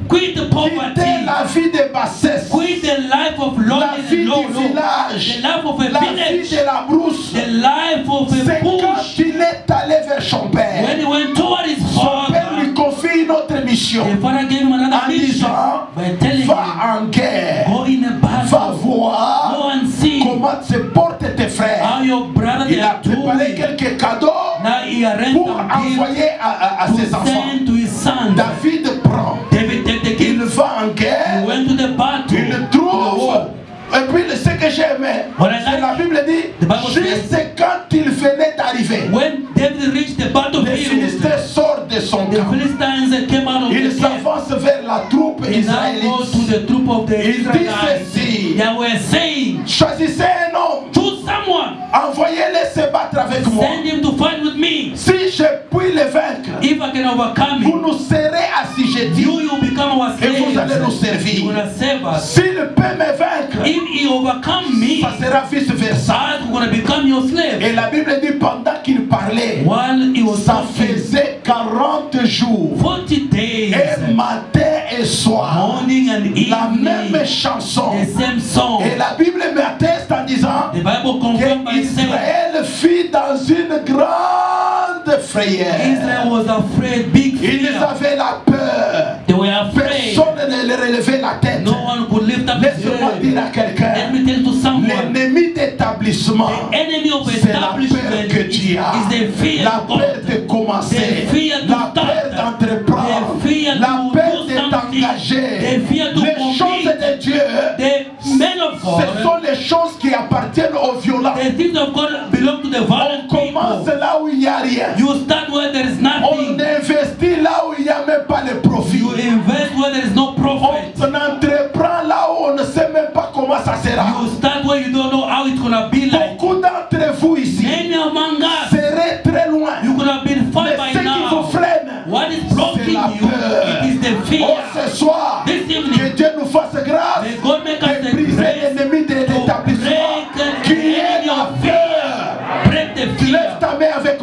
B: quit the poverty,
E: quitter la vie de bassesse,
B: quit the life of
E: la
B: loneliness,
E: vie
B: low,
E: du
B: low,
E: village,
B: the life of a
E: la vie
B: village,
E: de la brousse.
B: the life of
E: C'est
B: a
E: quand
B: bush.
E: il est allé vers son père,
B: When he went toward his
E: son père lui
B: father,
E: confie une autre mission
B: the father gave him another
E: en
B: mission
E: disant,
B: by telling him,
E: va en guerre,
B: go in a
E: va
B: battle,
E: voir
B: go and see
E: comment se portent tes frères.
B: how your brother they
E: Il a
B: are
E: préparé
B: doing.
E: quelques cadeaux
B: Now he arranged
E: pour
B: some gifts
E: envoyer à ses
B: to
E: enfants.
B: send to his son.
E: David prend,
B: David take the
E: il
B: gift.
E: va en
B: He
E: guerre,
B: went to the battle.
E: il
B: to the
E: trouve.
B: war.
E: Et puis ce que j'ai aimé,
B: What I
E: c'est
B: like,
E: la Bible dit,
B: the Bible
E: juste
B: says,
E: quand il venait d'arriver,
B: When David reached the
E: les
B: battlefield,
E: Philistins sortent de son
B: the
E: camp.
B: Philistines came out of
E: Il
B: the camp.
E: s'avance vers la troupe
B: They now go to
E: israélite.
B: the troop of the
E: Il dit
B: Israelites.
E: ceci,
B: They were saying,
E: choisissez un homme,
B: choose someone,
E: envoyez-le se battre avec moi.
B: send him to fight with me.
E: Si je puis le vaincre,
B: If I can overcome
E: vous
B: him,
E: nous serez assujettis
B: you become our
E: et vous allez nous
B: slaves.
E: servir.
B: You're gonna save us.
E: S'il peut me vaincre,
B: If he overcome me,
E: ça sera vice versa.
B: I'm gonna become your slave.
E: Et la Bible dit pendant qu'il parlait,
B: While he was
E: ça
B: talking,
E: faisait 40 jours
B: 40 days,
E: et matin et soir
B: morning and
E: la même
B: evening,
E: chanson.
B: the same song.
E: Et la Bible m'atteste en disant
B: The Bible confirmed by saying
E: qu'Israël fut dans une grande frayeur.
B: Israel was afraid, big
E: Ils
B: fear.
E: avaient la peur.
B: They were afraid.
E: Personne ne leur relevait la tête.
B: No one could lift up his
E: Laisse-moi
B: head.
E: dire à
B: Let
E: quelqu'un,
B: me tell to someone,
E: l'ennemi d'établissement,
B: the enemy of
E: c'est la peur
B: establishment
E: que tu as,
B: is the fear
E: la
B: of
E: peur
B: God.
E: de commencer,
B: The fear to
E: la peur
B: start,
E: d'entreprendre,
B: the fear
E: la
B: to
E: peur
B: do
E: de
B: something,
E: t'engager.
B: the fear to
E: Les
B: compete.
E: choses de Dieu,
B: The men of
E: ce
B: God,
E: sont les choses qui appartiennent aux violents.
B: the things of God belong to the violent
E: Commence
B: people.
E: là où il n'y a rien.
B: You start where there is
E: On
B: nothing.
E: investit là où il n'y a même pas le profit.
B: You invest where there is no profit.
E: On entreprend là où on ne sait même pas comment ça sera.
B: You start where you don't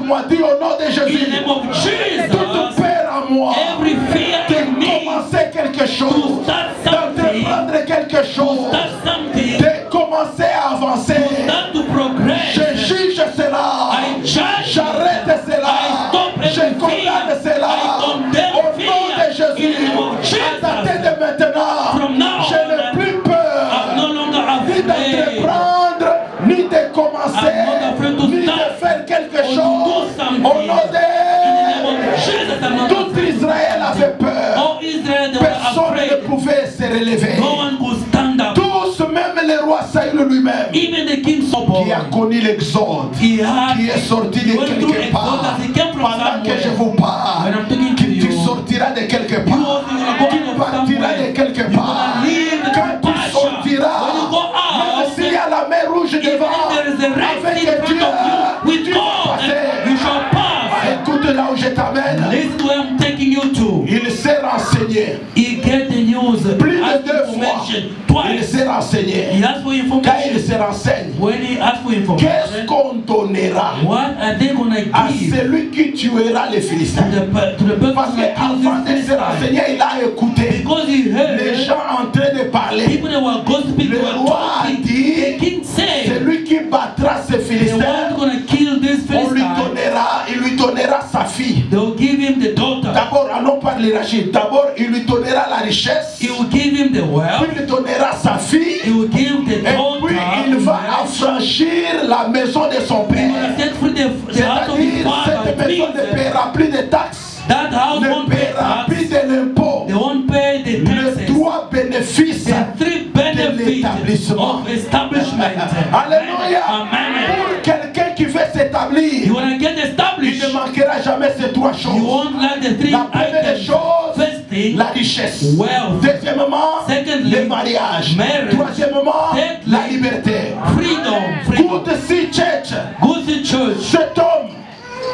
E: moi, dis au nom de
B: In the
E: Jésus.
B: name of
E: Toute
B: Jesus,
E: peur en moi
B: every fear
E: de
B: in me,
E: commencer quelque chose,
B: start something,
E: d'entreprendre quelque chose,
B: start something,
E: de commencer à avancer.
B: start to progress.
E: Je juge cela.
B: I judge,
E: J'arrête cela.
B: I stop
E: Je
B: every
E: condamne
B: fear.
E: cela.
B: I condemn
E: Au nom de
B: fear.
E: Jésus.
B: In the name of Jesus.
E: À dater de maintenant,
B: From now
E: je n'ai
B: on,
E: plus
B: I'm
E: peur
B: no longer
E: ni
B: afraid.
E: d'entreprendre, ni de commencer,
B: I'm not afraid to
E: ni de
B: start
E: faire quelque
B: or to do
E: chose.
B: something.
E: Au nom
B: In the name
E: de
B: of Jesus, I'm not
E: tout
B: afraid.
E: Israël avait peur.
B: All Israel, they were
E: Personne ne
B: afraid.
E: pouvait se relever.
B: No one could stand up.
E: Tous, même le roi Saül lui-même,
B: Even the king
E: qui
B: Solomon,
E: a connu l'exode,
B: he had,
E: qui est sorti
B: he
E: de
B: went through
E: quelque part.
B: exodus. He came from
E: Pendant que je
B: somewhere.
E: vous parle,
B: When I'm talking to
E: tu
B: you,
E: sortiras de quelque
B: you
E: part.
B: also gonna go
E: Tu
B: out of
E: partiras de
B: somewhere.
E: quelque
B: You're
E: part.
B: gonna leave the
E: Quand tu
B: pasture.
E: sortiras,
B: When you go
E: même
B: out,
E: s'il y a la mer rouge
B: even
E: devant,
B: if there is a red sea
E: avec
B: in front
E: Dieu,
B: of you, with
E: tu vas
B: God,
E: passer.
B: and you shall pass.
E: Écoute là où je t'amène.
B: Listen to where I'm taking you to.
E: Il s'est renseigné
B: He get the news,
E: plus de
B: asked
E: 2 fois.
B: information
E: Il
B: twice.
E: s'est renseigné.
B: He asked for
E: Quand il
B: information.
E: se renseigne,
B: When he asked for
E: qu'est-ce
B: information,
E: qu'on donnera
B: what are they gonna
E: à
B: give
E: celui qui tuera les Philistins?
B: to the person
E: Parce
B: who killed
E: qu'avant de
B: this
E: se renseigner, il a écouté
B: Because he heard
E: les gens en train de parler.
B: people that were gossiping,
E: Le
B: they were
E: roi a
B: talking.
E: dit,
B: The king said,
E: celui qui battra ces
B: the one
E: Philistins,
B: gonna kill this
E: on lui
B: Philistine,
E: donnera, il lui donnera sa fille.
B: they'll give him the daughter.
E: D'abord, allons par l'hierarchie. D'abord, il lui donnera la richesse,
B: He will give him the
E: puis
B: wealth.
E: il lui donnera sa
B: He
E: fille,
B: will give the
E: et
B: daughter.
E: puis il va
B: marriage.
E: affranchir la maison de son
B: He will
E: père.
B: set free the house of his
E: C'est-à-dire,
B: father.
E: cette maison ne
B: Please,
E: paiera plus de taxes,
B: that house
E: ne
B: won't pay
E: paiera plus
B: tax.
E: de l'impôt.
B: They won't pay the
E: Les
B: taxes.
E: trois bénéfices
B: The three benefits
E: l'établissement.
B: of establishment.
E: Alléluia.
B: Amen.
E: Pour quelqu'un qui veut s'établir,
B: You wanna get
E: il
B: established.
E: ne manquera jamais ces trois
B: You
E: choses.
B: won't like the three
E: La première
B: items.
E: chose,
B: First thing,
E: la richesse.
B: wealth.
E: Deuxièmement,
B: Secondly,
E: le mariage.
B: marriage.
E: Troisièmement,
B: Thirdly,
E: la liberté.
B: freedom.
E: Good see church.
B: Go to church.
E: Cet homme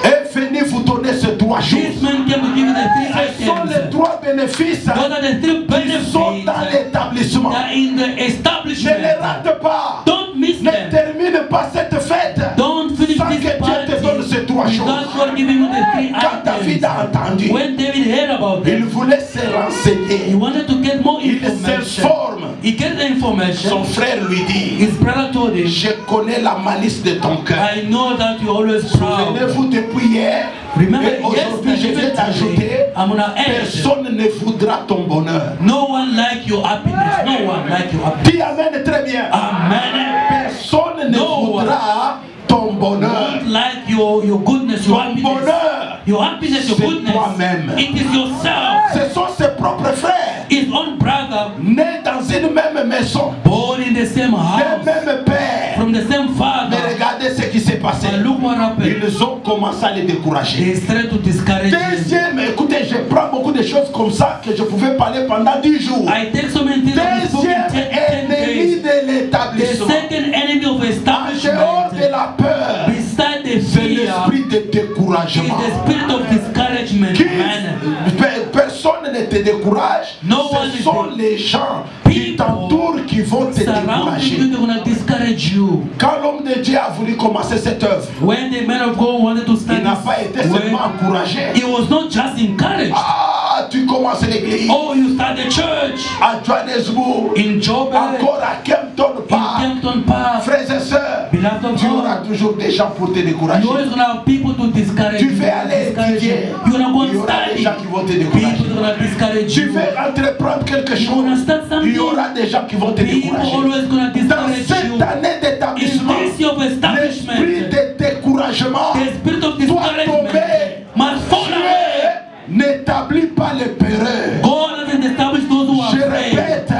E: est venu vous donner ces trois
B: This
E: choses.
B: man came to give you the three
E: Ce sont les
B: items.
E: trois bénéfices
B: Those are the three
E: qui sont
B: benefits
E: dans l'établissement.
B: that are in the
E: Ne les
B: establishment.
E: rate pas.
B: Don't miss
E: Ne
B: them.
E: termine pas cette fête
B: Don't finish
E: sans que
B: this
E: Dieu te donne
B: party
E: ces trois
B: without
E: choses.
B: God giving you the three
E: Quand David a
B: items.
E: entendu,
B: When David heard about
E: il
B: them,
E: voulait se
B: he
E: renseigner.
B: wanted to get more
E: Il
B: information.
E: s'informe.
B: He get the
E: Son
B: information.
E: frère lui dit,
B: His brother told him,
E: je connais la malice de ton cœur.
B: I know that you're always proud.
E: Souvenez-vous depuis hier,
B: Remember,
E: et aujourd'hui je viens
B: yesterday,
E: t'ajouter,
B: I'm gonna add,
E: personne ne voudra ton bonheur.
B: no one like your happiness. No one like your happiness.
E: Dis Amen très bien.
B: Amen.
E: Personne ne
B: No one.
E: voudra ton bonheur.
B: Don't like your goodness, your
E: Ton
B: happiness.
E: bonheur,
B: Your happiness, your
E: c'est
B: goodness.
E: toi-même.
B: It is yourself.
E: Ce sont ses propres frères,
B: His own brother,
E: nés dans une même maison,
B: born in the same
E: d'un
B: house,
E: même père.
B: from the same father.
E: Mais regardez ce qui s'est passé.
B: But look what happened.
E: Ils ont commencé à les décourager.
B: They started to discourage him.
E: Deuxième, écoutez, je prends beaucoup de choses comme ça que je pouvais parler pendant 10 jours.
B: I take so many things that we spoke in
E: Deuxième
B: 10
E: ennemi
B: days.
E: de
B: The
E: l'établissement,
B: second enemy of
E: en dehors de
B: establishment,
E: la peur,
B: beside the
E: c'est
B: fear,
E: l'esprit de
B: is
E: découragement.
B: the spirit of discouragement.
E: Qui-
B: Man.
E: Personne ne te décourage.
B: No one
E: Ce
B: is
E: sont
B: de-
E: les gens qui
B: People
E: t'entourent qui vont te
B: Surrounding
E: décourager.
B: you, they're gonna discourage you.
E: Quand l'homme de Dieu a voulu commencer cette œuvre,
B: When the man of God wanted to
E: il
B: start
E: n'a pas été
B: this
E: seulement
B: work,
E: encouragé.
B: he was not just encouraged.
E: Ah, tu commences l'église
B: Oh, you start the church
E: à Johannesburg,
B: in Joburg,
E: encore à Kempton
B: in
E: Park.
B: Kempton Park.
E: Frères et sœurs,
B: Beloved of
E: tu auras
B: God,
E: toujours des gens pour te décourager.
B: you always gonna have people to discourage
E: Tu
B: you.
E: veux aller
B: Discourage
E: étudier,
B: you. You're gonna go
E: il y
B: and
E: aura des
B: study.
E: gens qui vont te
B: People
E: décourager.
B: are gonna discourage
E: Tu
B: you.
E: veux entreprendre quelque
B: You wanna
E: chose,
B: start
E: il
B: something.
E: y aura des gens qui vont te
B: People
E: décourager.
B: always gonna
E: Dans
B: discourage
E: cette
B: you.
E: année
B: In
E: d'établissement,
B: this year of
E: l'esprit
B: establishment,
E: de découragement
B: the spirit of
E: doit
B: discouragement
E: tomber.
B: must fall away.
E: Dieu n'établit pas les peureux.
B: God doesn't establish those who are
E: Je
B: afraid.
E: répète,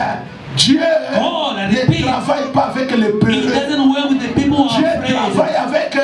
E: Dieu
B: God, I
E: ne
B: repeat.
E: travaille pas avec les
B: He
E: peureux.
B: doesn't work with the people who
E: Dieu
B: are afraid.
E: travaille avec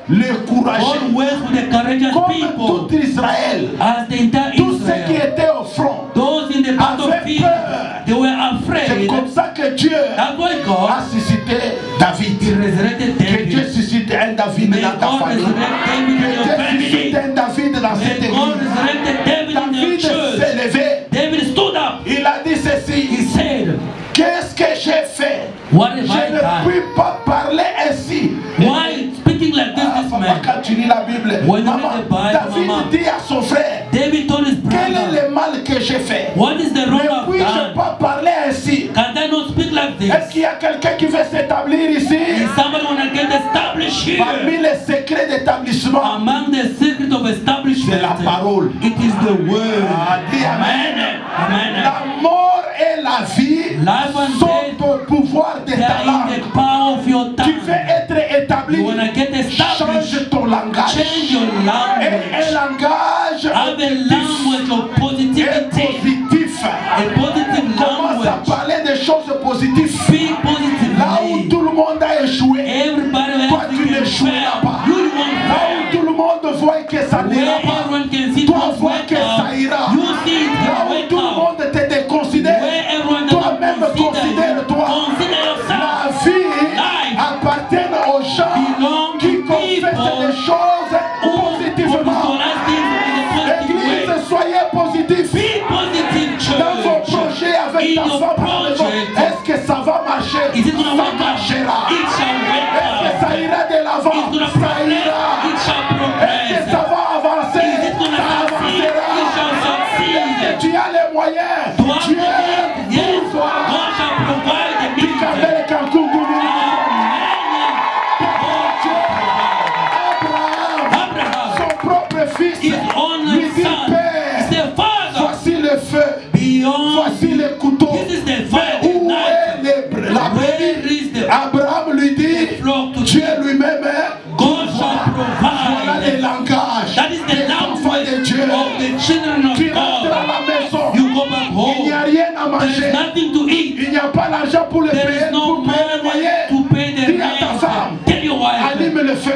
E: les courageux.
B: God works with the courageous
E: Comme
B: people.
E: tout Israël,
B: As the entire
E: tous ceux qui
B: Israel,
E: étaient au front,
B: those in the
E: avaient
B: battlefield,
E: peur.
B: they were
E: C'est
B: afraid.
E: comme ça que Dieu
B: That's why
E: a
B: God,
E: suscité
B: He
E: David.
B: resurrected
E: Que Dieu
B: David.
E: suscite un David
B: May
E: dans ta
B: God
E: famille.
B: resurrect David in
E: Que
B: your
E: Dieu suscite
B: family.
E: un David dans cette
B: May God
E: église.
B: resurrected David in your
E: David s'est
B: church.
E: levé.
B: David stood up.
E: Il a dit
B: He
E: ceci.
B: said,
E: Qu'est-ce que j'ai fait?
B: what have
E: Je
B: I
E: ne
B: done?
E: puis pas parler ainsi.
B: Why speaking like this man? Amen.
A: Quand tu lis la Bible,
B: When you
A: maman,
B: read the Bible,
A: David
B: maman,
A: dit à son frère,
B: David told his
A: quel est
B: brother,
A: le mal que j'ai fait?
B: what is the
A: Ne
B: wrong I've
A: puis-je
B: done?
A: pas parler ainsi?
B: Can I not speak like
A: Est-ce
B: this?
A: qu'il y a quelqu'un qui veut s'établir ici?
B: Is somebody want to get established
A: Parmi
B: here?
A: les secrets d'établissement,
B: Among the secret of establishment,
A: c'est la parole.
B: it is the word.
A: Ah, dis amen.
B: Amen.
A: La mort et la vie
B: Life and
A: sont
B: death,
A: au pouvoir de
B: they
A: ta
B: are in
A: langue.
B: the power of your
A: Tu
B: tongue.
A: veux être établi,
B: You want to get established,
A: change ton langage.
B: change your
A: Et un
B: language.
A: langage
B: Have a language of
A: est
B: positivity,
A: positif.
B: a positive
A: Commence à
B: language.
A: parler des choses positives.
B: Speak
A: Là où
B: positively.
A: tout le monde a échoué,
B: Everybody
A: toi
B: else
A: tu
B: can
A: n'échoueras
B: fail.
A: pas.
B: You won't
A: Là où
B: fail.
A: tout le monde voit que ça
B: Where
A: n'ira pas,
B: everyone can see it
A: toi
B: won't
A: vois
B: work
A: que ça
B: out.
A: ira.
B: You see it
A: Là
B: can
A: où
B: work
A: tout le
B: out.
A: monde te déconsidère,
B: Where everyone
A: toi-même
B: doesn't
A: considère-toi.
B: consider yourself.
A: La vie
B: Life
A: appartient aux gens
B: belong
A: qui
B: to
A: confessent
B: people
A: les choses
B: who
A: positivement.
B: visualize things in a positive way.
A: Église, soyez positifs.
B: Be positive,
A: Dans ton
B: church.
A: projet avec
B: In
A: ta
B: your
A: femme à la maison,
B: project,
A: est-ce que ça va marcher?
B: is it gonna
A: Ça
B: work out?
A: marchera.
B: It shall work
A: Est-ce que
B: out.
A: ça ira de l'avant?
B: It's gonna
A: Ça
B: progress.
A: ira.
B: It shall
A: Est-ce que
B: progress.
A: ça va avancer?
B: Is it gonna
A: Ça
B: succeed? It shall
A: avancera.
B: succeed.
A: Est-ce que tu as les moyens?
B: Do I
A: Dieu
B: believe? Yes,
A: pour toi.
B: God shall provide the means.
A: Kabele Kankunduni. Abraham,
B: Abraham,
A: son propre fils,
B: his
A: lui
B: only
A: dit,
B: son, he
A: Père,
B: said, Father,
A: voici le feu,
B: beyond,
A: voici le couteau.
B: this is the
A: Mais
B: fire, the
A: où
B: knife.
A: est la
B: Where
A: brebis?
B: is the
A: Abraham lui dit,
B: flock to
A: Dieu lui-même,
B: God shall
A: voilà le
B: provide.
A: langage
B: That is the
A: des enfants de
B: language
A: Dieu.
B: of the children of
A: Tu rentres à
B: God.
A: la maison,
B: You go back
A: il n'y a
B: home.
A: rien à
B: There is
A: manger,
B: nothing to eat.
A: il n'y a pas l'argent pour le
B: There
A: payer,
B: is no
A: pour payer le
B: money
A: loyer.
B: to pay the
A: Dis à ta
B: rent.
A: femme,
B: Tell your wife,
A: allume le feu,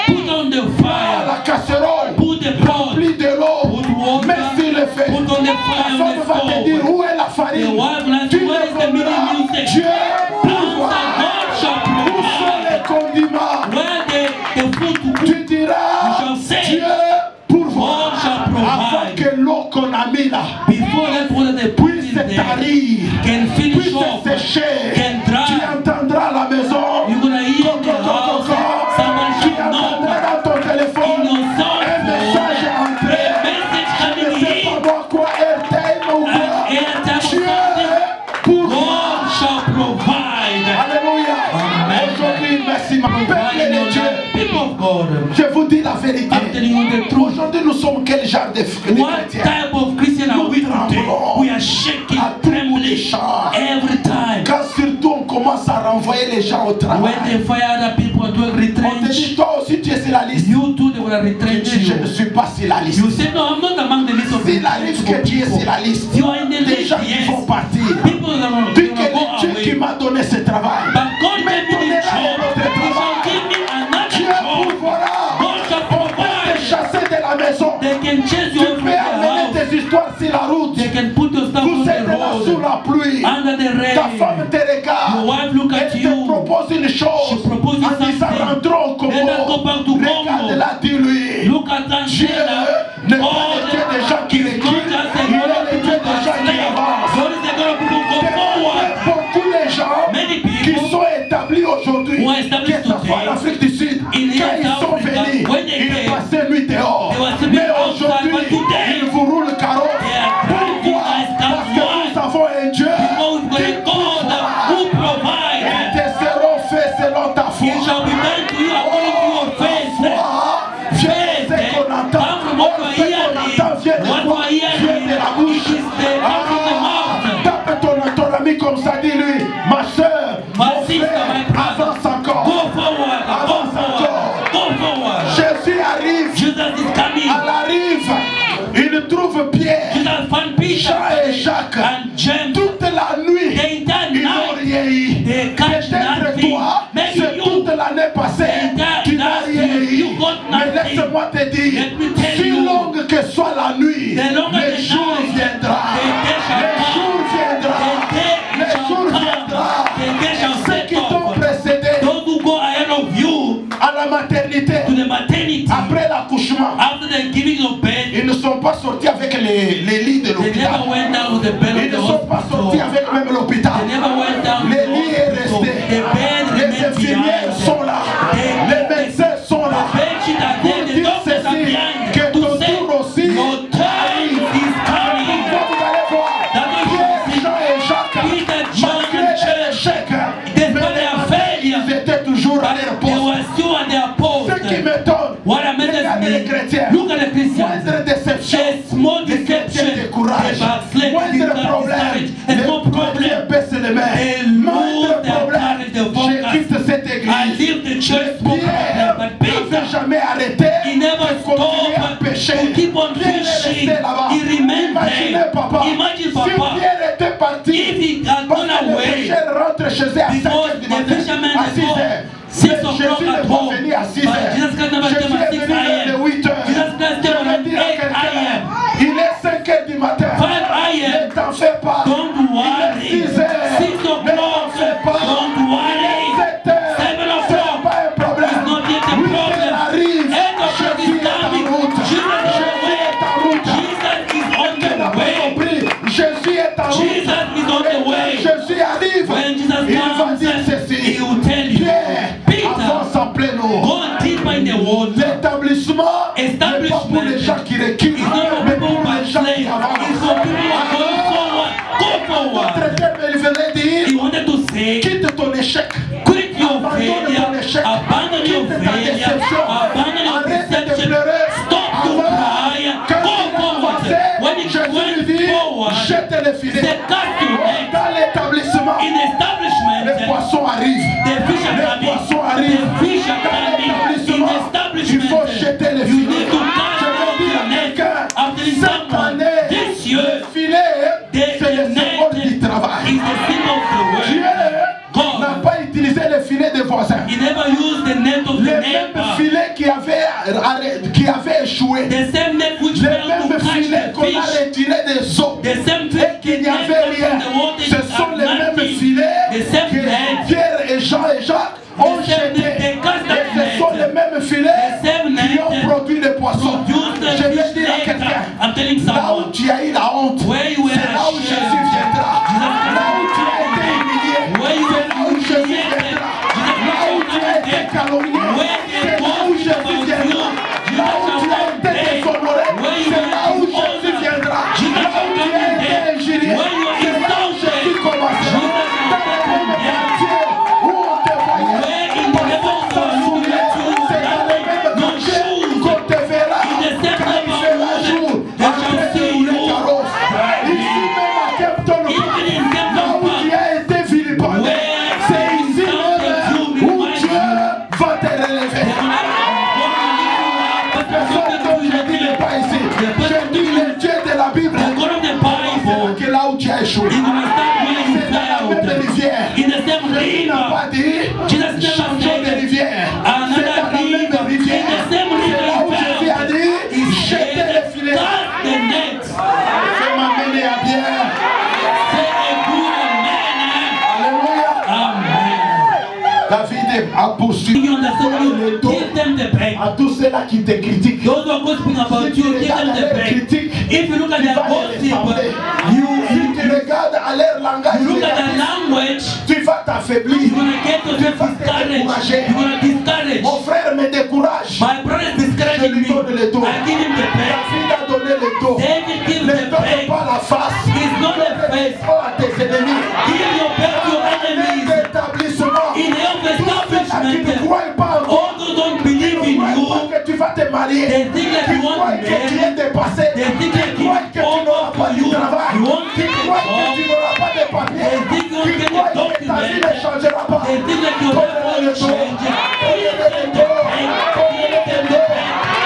B: put on the
A: à
B: fire,
A: la casserole,
B: put the pot,
A: remplis de l'eau,
B: put water,
A: mets sur le feu.
B: put on the
A: Ta
B: fire
A: femme
B: on the
A: va te dire
B: stove.
A: où est la
B: The
A: farine.
B: wife will ask,
A: Tu
B: where is the
A: répondras,
B: meeting music?
A: Dieu
B: Answer,
A: pourvoit.
B: God shall
A: Où sont
B: provide.
A: les condiments?
B: Where the food to cook,
A: Tu diras,
B: you shall say,
A: Dieu pourvoit.
B: God shall
A: Avant
B: provide.
A: que l'eau qu'on a mis là
B: Before that water they put
A: puisse
B: in there
A: tarir,
B: can finish
A: puisse
B: off,
A: sécher,
B: can
A: tu
B: dry.
A: entendras à la maison.
B: You're gonna hear in the house, someone
A: Tu
B: shall knock.
A: entendras dans ton téléphone
B: In your cell
A: un message
B: phone,
A: entré.
B: a message
A: Je ne
B: coming
A: sais pas
B: in,
A: moi quoi, airtime ou
B: an
A: quoi.
B: airtime or
A: Dieu
B: something.
A: pourvoit.
B: God shall provide.
A: Alléluia.
B: Amen.
A: Aujourd'hui, merci ma peuple
B: Provide
A: de
B: your
A: Dieu.
B: life. People of God,
A: Je vous dis la vérité.
B: I'm telling you the truth.
A: Aujourd'hui, nous sommes quel genre de
B: What
A: chrétiens?
B: type of Christian are we today? We are shaking,
A: À tous les
B: trembling
A: champs.
B: every time.
A: Quand surtout on commence à renvoyer les gens au
B: When
A: travail.
B: they fire other people to
A: On te
B: retrench,
A: dit, toi aussi tu es sur la liste.
B: you too they will
A: Tu
B: retrench
A: dis, je ne
B: you.
A: suis pas sur la liste.
B: You say no, I'm not among the list of
A: S'il arrive que tu es sur la liste,
B: You are in the
A: des
B: list,
A: gens qui
B: yes.
A: vont partir.
B: People that are
A: Dis que
B: gonna go
A: le Dieu qui
B: away.
A: m'a donné ce travail,
B: But God
A: me
B: gave me the
A: donnera un
B: job.
A: autre
B: He shall
A: travail.
B: give me another
A: Dieu
B: job.
A: pourvoira.
B: God shall
A: On peut te
B: provide.
A: chasser de la maison.
B: They can chase
A: Tu
B: you from
A: peux
B: the
A: amener
B: house.
A: tes histoires sur la route.
B: They can put your stuff
A: Vous
B: on
A: êtes
B: the
A: là sous
B: road.
A: la pluie.
B: Under the
A: Ta femme
B: rain.
A: te regarde.
B: Your wife look at
A: Elle te
B: you.
A: propose une chose.
B: She proposes
A: En disant
B: something.
A: rentrons au Congo.
B: Let us go back to Congo.
A: Regarde-la, dis-lui.
B: Look at that
A: Dieu
B: sinner.
A: n'est pas le Dieu des gens qui
B: God
A: reculent.
B: just said,
A: Il
B: God
A: est le Dieu des gens qui avancent.
B: God is the God of people who go forward.
A: Beaucoup de gens
B: Many
A: qui
B: people
A: sont établis aujourd'hui,
B: who are established
A: que ce soit en
B: today,
A: Afrique du Sud,
B: in
A: quand ils
B: South
A: sont
B: Africa,
A: venus,
B: when they
A: ils
B: came,
A: passaient nuit dehors.
B: they were sleeping
A: Mais
B: outside,
A: aujourd'hui,
B: but today,
A: ils vous roulent carreau.
B: they are driving
A: Pourquoi?
B: nice cars.
A: Parce que
B: Why?
A: nous avons un Dieu
B: Because we've got
A: qui
B: a God who
A: pourvoit.
B: provides.
A: Ils te seront faits selon ta foi.
B: It shall be done to you according to your faith.
A: Foi vient de ce qu'on entend.
B: Come from what
A: Or,
B: you
A: ce
B: are
A: qu'on
B: hearing.
A: entend vient de
B: What
A: quoi?
B: you are
A: Vient
B: hearing.
A: de la bouche.
B: It is the come from the mouth.
A: Tape ton ami comme ça, dis-lui, ma soeur,
B: My
A: mon
B: sister,
A: frère,
B: my brother.
A: avance encore.
B: Go forward. Go
A: Avance
B: forward.
A: encore.
B: Go forward.
A: Jésus arrive,
B: Jesus is coming.
A: elle arrive, il trouve Pierre,
B: Jesus found Peter
A: Jean et Jacques.
B: and James.
A: Toute la nuit,
B: The entire
A: ils n'ont
B: night.
A: rien eu.
B: They catch
A: Peut-être
B: nothing.
A: toi,
B: Maybe
A: c'est
B: you.
A: toute l'année passée, tu n'as rien eu.
B: You got
A: Mais
B: nothing.
A: laisse-moi te dire,
B: Let me tell
A: si
B: you.
A: longue que soit la nuit,
B: The longer
A: le
B: the
A: jour
B: night,
A: viendra.
B: the day shall
A: Le
B: come.
A: jour viendra.
B: The day
A: Le
B: shall
A: jour
B: come.
A: viendra.
B: The day shall
A: Ceux
B: set
A: qui t'ont
B: up.
A: précédé
B: Those who go ahead of you
A: à la maternité,
B: to the maternity
A: après l'accouchement,
B: after the giving of birth,
A: ils ne sont pas sortis avec les lits de
B: they
A: l'hôpital.
B: never went down with the bed
A: Ils
B: of
A: ne
B: the
A: sont pas sortis
B: hospital.
A: avec même l'hôpital.
B: They never went down with
A: Les
B: the
A: lits est
B: hospital.
A: resté.
B: The bed
A: Les
B: remained
A: infirmières
B: behind.
A: sont là. Les médecins sont là.
B: The bed sheet What I meant
A: Regardez les
B: is
A: chrétiens.
B: look at the Christians.
A: Moindre déception,
B: A small
A: les chrétiens
B: deception,
A: découragent.
B: they backslide,
A: Moindre
B: they
A: problème,
B: discourage.
A: les
B: A small
A: chrétiens
B: problem,
A: baissent les mains.
B: they
A: Moindre
B: lose their
A: problème,
B: courage, they
A: je
B: focus.
A: quitte cette
B: I
A: église.
B: leave the church small
A: Pierre
B: problem, but
A: n'avait
B: Peter,
A: jamais arrêté
B: he never
A: de continuer à
B: stopped
A: pécher.
B: to keep on
A: Pierre est
B: fishing.
A: resté là-bas.
B: He remained
A: Imaginez
B: there.
A: papa,
B: Imagine
A: si
B: Papa,
A: Pierre était parti,
B: if he had
A: parce
B: gone
A: que le
B: away,
A: pécheur rentre chez eux à 5
B: because
A: heures du
B: the
A: matin,
B: fisherman
A: à
B: is
A: 6
B: home,
A: heures.
B: 6
A: Mais
B: o'clock
A: Jésus
B: at
A: n'est pas
B: home,
A: venu à 6
B: but
A: heures.
B: Jesus Christ never
A: Jésus
B: came at
A: est
B: 6
A: venu vers
B: a.m.
A: 8 heures.
B: Jesus Christ came
A: Je
B: at
A: veux dire à
B: 8
A: quelqu'un,
B: a.m.
A: il est 5 heures du matin.
B: 5 a.m.
A: Ne t'en fais pas.
B: Don't worry.
A: Il est 6 heures.
B: 6
A: Ne
B: o'clock.
A: t'en fais pas.
B: Don't
A: Il
B: worry.
A: est 7 heures.
B: 7
A: Ce n'est
B: o'clock.
A: pas un problème.
B: It's not yet a
A: 8
B: problem.
A: heures arrive.
B: End of the
A: Jésus est en
B: coming.
A: route.
B: Jesus is on the
A: Jésus est en route.
B: way. Jesus is on
A: Tu n'as
B: the
A: pas
B: way.
A: compris. Jésus est en route.
B: Jesus is on the
A: Et
B: way.
A: Jésus arrive.
B: When Jesus
A: Il va
B: comes,
A: dire ceci.
B: he will tell you,
A: Pierre,
B: Peter,
A: avance en plein eau.
B: go deeper in the water.
A: L'établissement n'est pas pour les gens qui reculent,
B: It's not for
A: mais
B: people
A: pour
B: who
A: les gens
B: backslide.
A: qui avancent.
B: It's for people who are going forward. Go forward.
A: Notre terme, il venait
B: He
A: dire,
B: wanted to say,
A: quitte ton échec,
B: quit your
A: abandonne ton
B: failure,
A: échec,
B: abandon your
A: quitte ta
B: failure,
A: déception,
B: abandon your
A: arrête de
B: deception,
A: pleurer.
B: stop to cry,
A: Quand
B: go
A: il a
B: forward.
A: avancé,
B: When it
A: Jésus lui
B: went
A: dit,
B: forward,
A: jette les filets.
B: the cast to net.
A: Dans l'établissement,
B: In establishment,
A: les poissons arrivent.
B: the fish are
A: Les
B: coming.
A: poissons arrivent.
B: The fish are
A: Dans
B: coming. In
A: l'établissement, il
B: establishment,
A: faut jeter les
B: you
A: filets.
B: need to
A: Je
B: cast
A: veux
B: out
A: dire à
B: the net.
A: quelqu'un,
B: I'm telling
A: cette
B: someone,
A: année,
B: this year,
A: le filet, c'est le symbole du
B: is
A: travail.
B: the thing of the
A: Dieu
B: God.
A: n'a pas utilisé le filet des voisins.
B: He never used the net of the
A: Les mêmes
B: neighbor.
A: filets qui avaient échoué.
B: The same net which
A: Les
B: failed to
A: mêmes
B: catch
A: filets
B: the
A: qu'on a
B: fish.
A: retirés des eaux.
B: The same
A: Et
B: fish
A: qu'il n'y
B: net
A: avait rien.
B: from the water
A: Ce sont les mêmes
B: nothing.
A: filets
B: The same
A: que
B: net.
A: Pierre et Jean et Jacques ont
B: The same
A: jetés.
B: net, they cast that
A: Et ce sont
B: net.
A: les mêmes filets
B: The same
A: qui
B: net
A: ont produit les poissons.
B: Produce the
A: Je vais
B: fish
A: dire à
B: later.
A: quelqu'un,
B: I'm telling
A: là où
B: someone,
A: tu as eu la honte,
B: where you were
A: c'est là où
B: ashamed.
A: Jésus viendra. Là où tu as été humilié,
B: Where you
A: c'est là où
B: were
A: Jésus
B: humiliated.
A: viendra. Là où tu as été calomnié,
B: Where they
A: c'est là où
B: talked
A: Jésus
B: about
A: viendra.
B: you,
A: Là où tu as été déshonoré, c'est là où Jésus viendra. Là où tu as été injurié, c'est là où Jésus commencera. Dans le même quartier où on te voyait,
B: where in the level
A: sans
B: for you
A: souliers, c'est dans le même
B: no
A: quartier
B: shoes.
A: qu'on te verra.
B: In the same
A: Quand il
B: level
A: fera jour,
B: they
A: en
B: shall
A: train de
B: see
A: rouler
B: you.
A: carrosse. Ici même à Kempton
B: Even in
A: Park, là où
B: Kempton
A: tu as été vilipendé,
B: Where
A: c'est ici même où Dieu va te relever. Personne dont je dis n'est pas ici. Je dis le Dieu de la Bible.
B: The God of the Bible,
A: C'est là où tu as échoué.
B: He will start where you
A: C'est dans la même
B: failed.
A: rivière.
B: In the same
A: Jésus n'a
B: river.
A: pas dit
B: Jesus never
A: changeons de
B: said
A: rivière.
B: another
A: C'est dans la
B: river.
A: même rivière.
B: In the same river
A: C'est là où
B: you
A: Jésus a
B: found.
A: dit
B: He
A: jetez les
B: said,
A: filets.
B: cast the net.
A: Fais m'amener à bien.
B: Say a good man.
A: Alléluia.
B: Amen.
A: David a poursuivi
B: You understand?
A: le
B: You
A: dos
B: give them the break.
A: à tous ceux-là qui te critiquent.
B: Those who are gossiping about
A: Si tu
B: you, give them
A: regardes
B: the
A: leur
B: break.
A: critique,
B: If you look at
A: tu
B: their
A: vas les
B: gossip,
A: ressembler.
B: you
A: Si tu regardes à leur langage,
B: look at their
A: négatif,
B: language,
A: tu vas t'affaiblir.
B: you're gonna get yourself discouraged. You're gonna discourage.
A: Mon frère me décourage.
B: My brother is
A: Je
B: discouraging
A: lui
B: me.
A: donne le dos.
B: I give him the break.
A: David a donné le dos.
B: David gives
A: Le
B: the
A: dos n'est
B: break.
A: pas la face.
B: It's not the face.
A: Pas à tes ennemis.
B: Give your break to your enemies.
A: L'établissement.
B: In the
A: Tous ceux-là qui ne
B: establishment,
A: croient pas en toi,
B: all those don't believe
A: qui
B: in
A: ne croient
B: you,
A: pas que tu vas te marier,
B: they think that
A: qui
B: you
A: croient
B: want
A: que tu es
B: married.
A: dépassé,
B: They think
A: qui
B: that you
A: croient que tu n'auras pas
B: for
A: de
B: you.
A: travail,
B: You won't
A: qui
B: take a
A: croient que
B: job.
A: tu n'auras pas de papier,
B: They think you'll
A: qui
B: get a
A: croient que ta vie
B: document.
A: ne changera pas.
B: They think that your life
A: Donnez-le
B: will
A: le dos.
B: change.
A: Donnez-le le dos. Donnez-le le dos.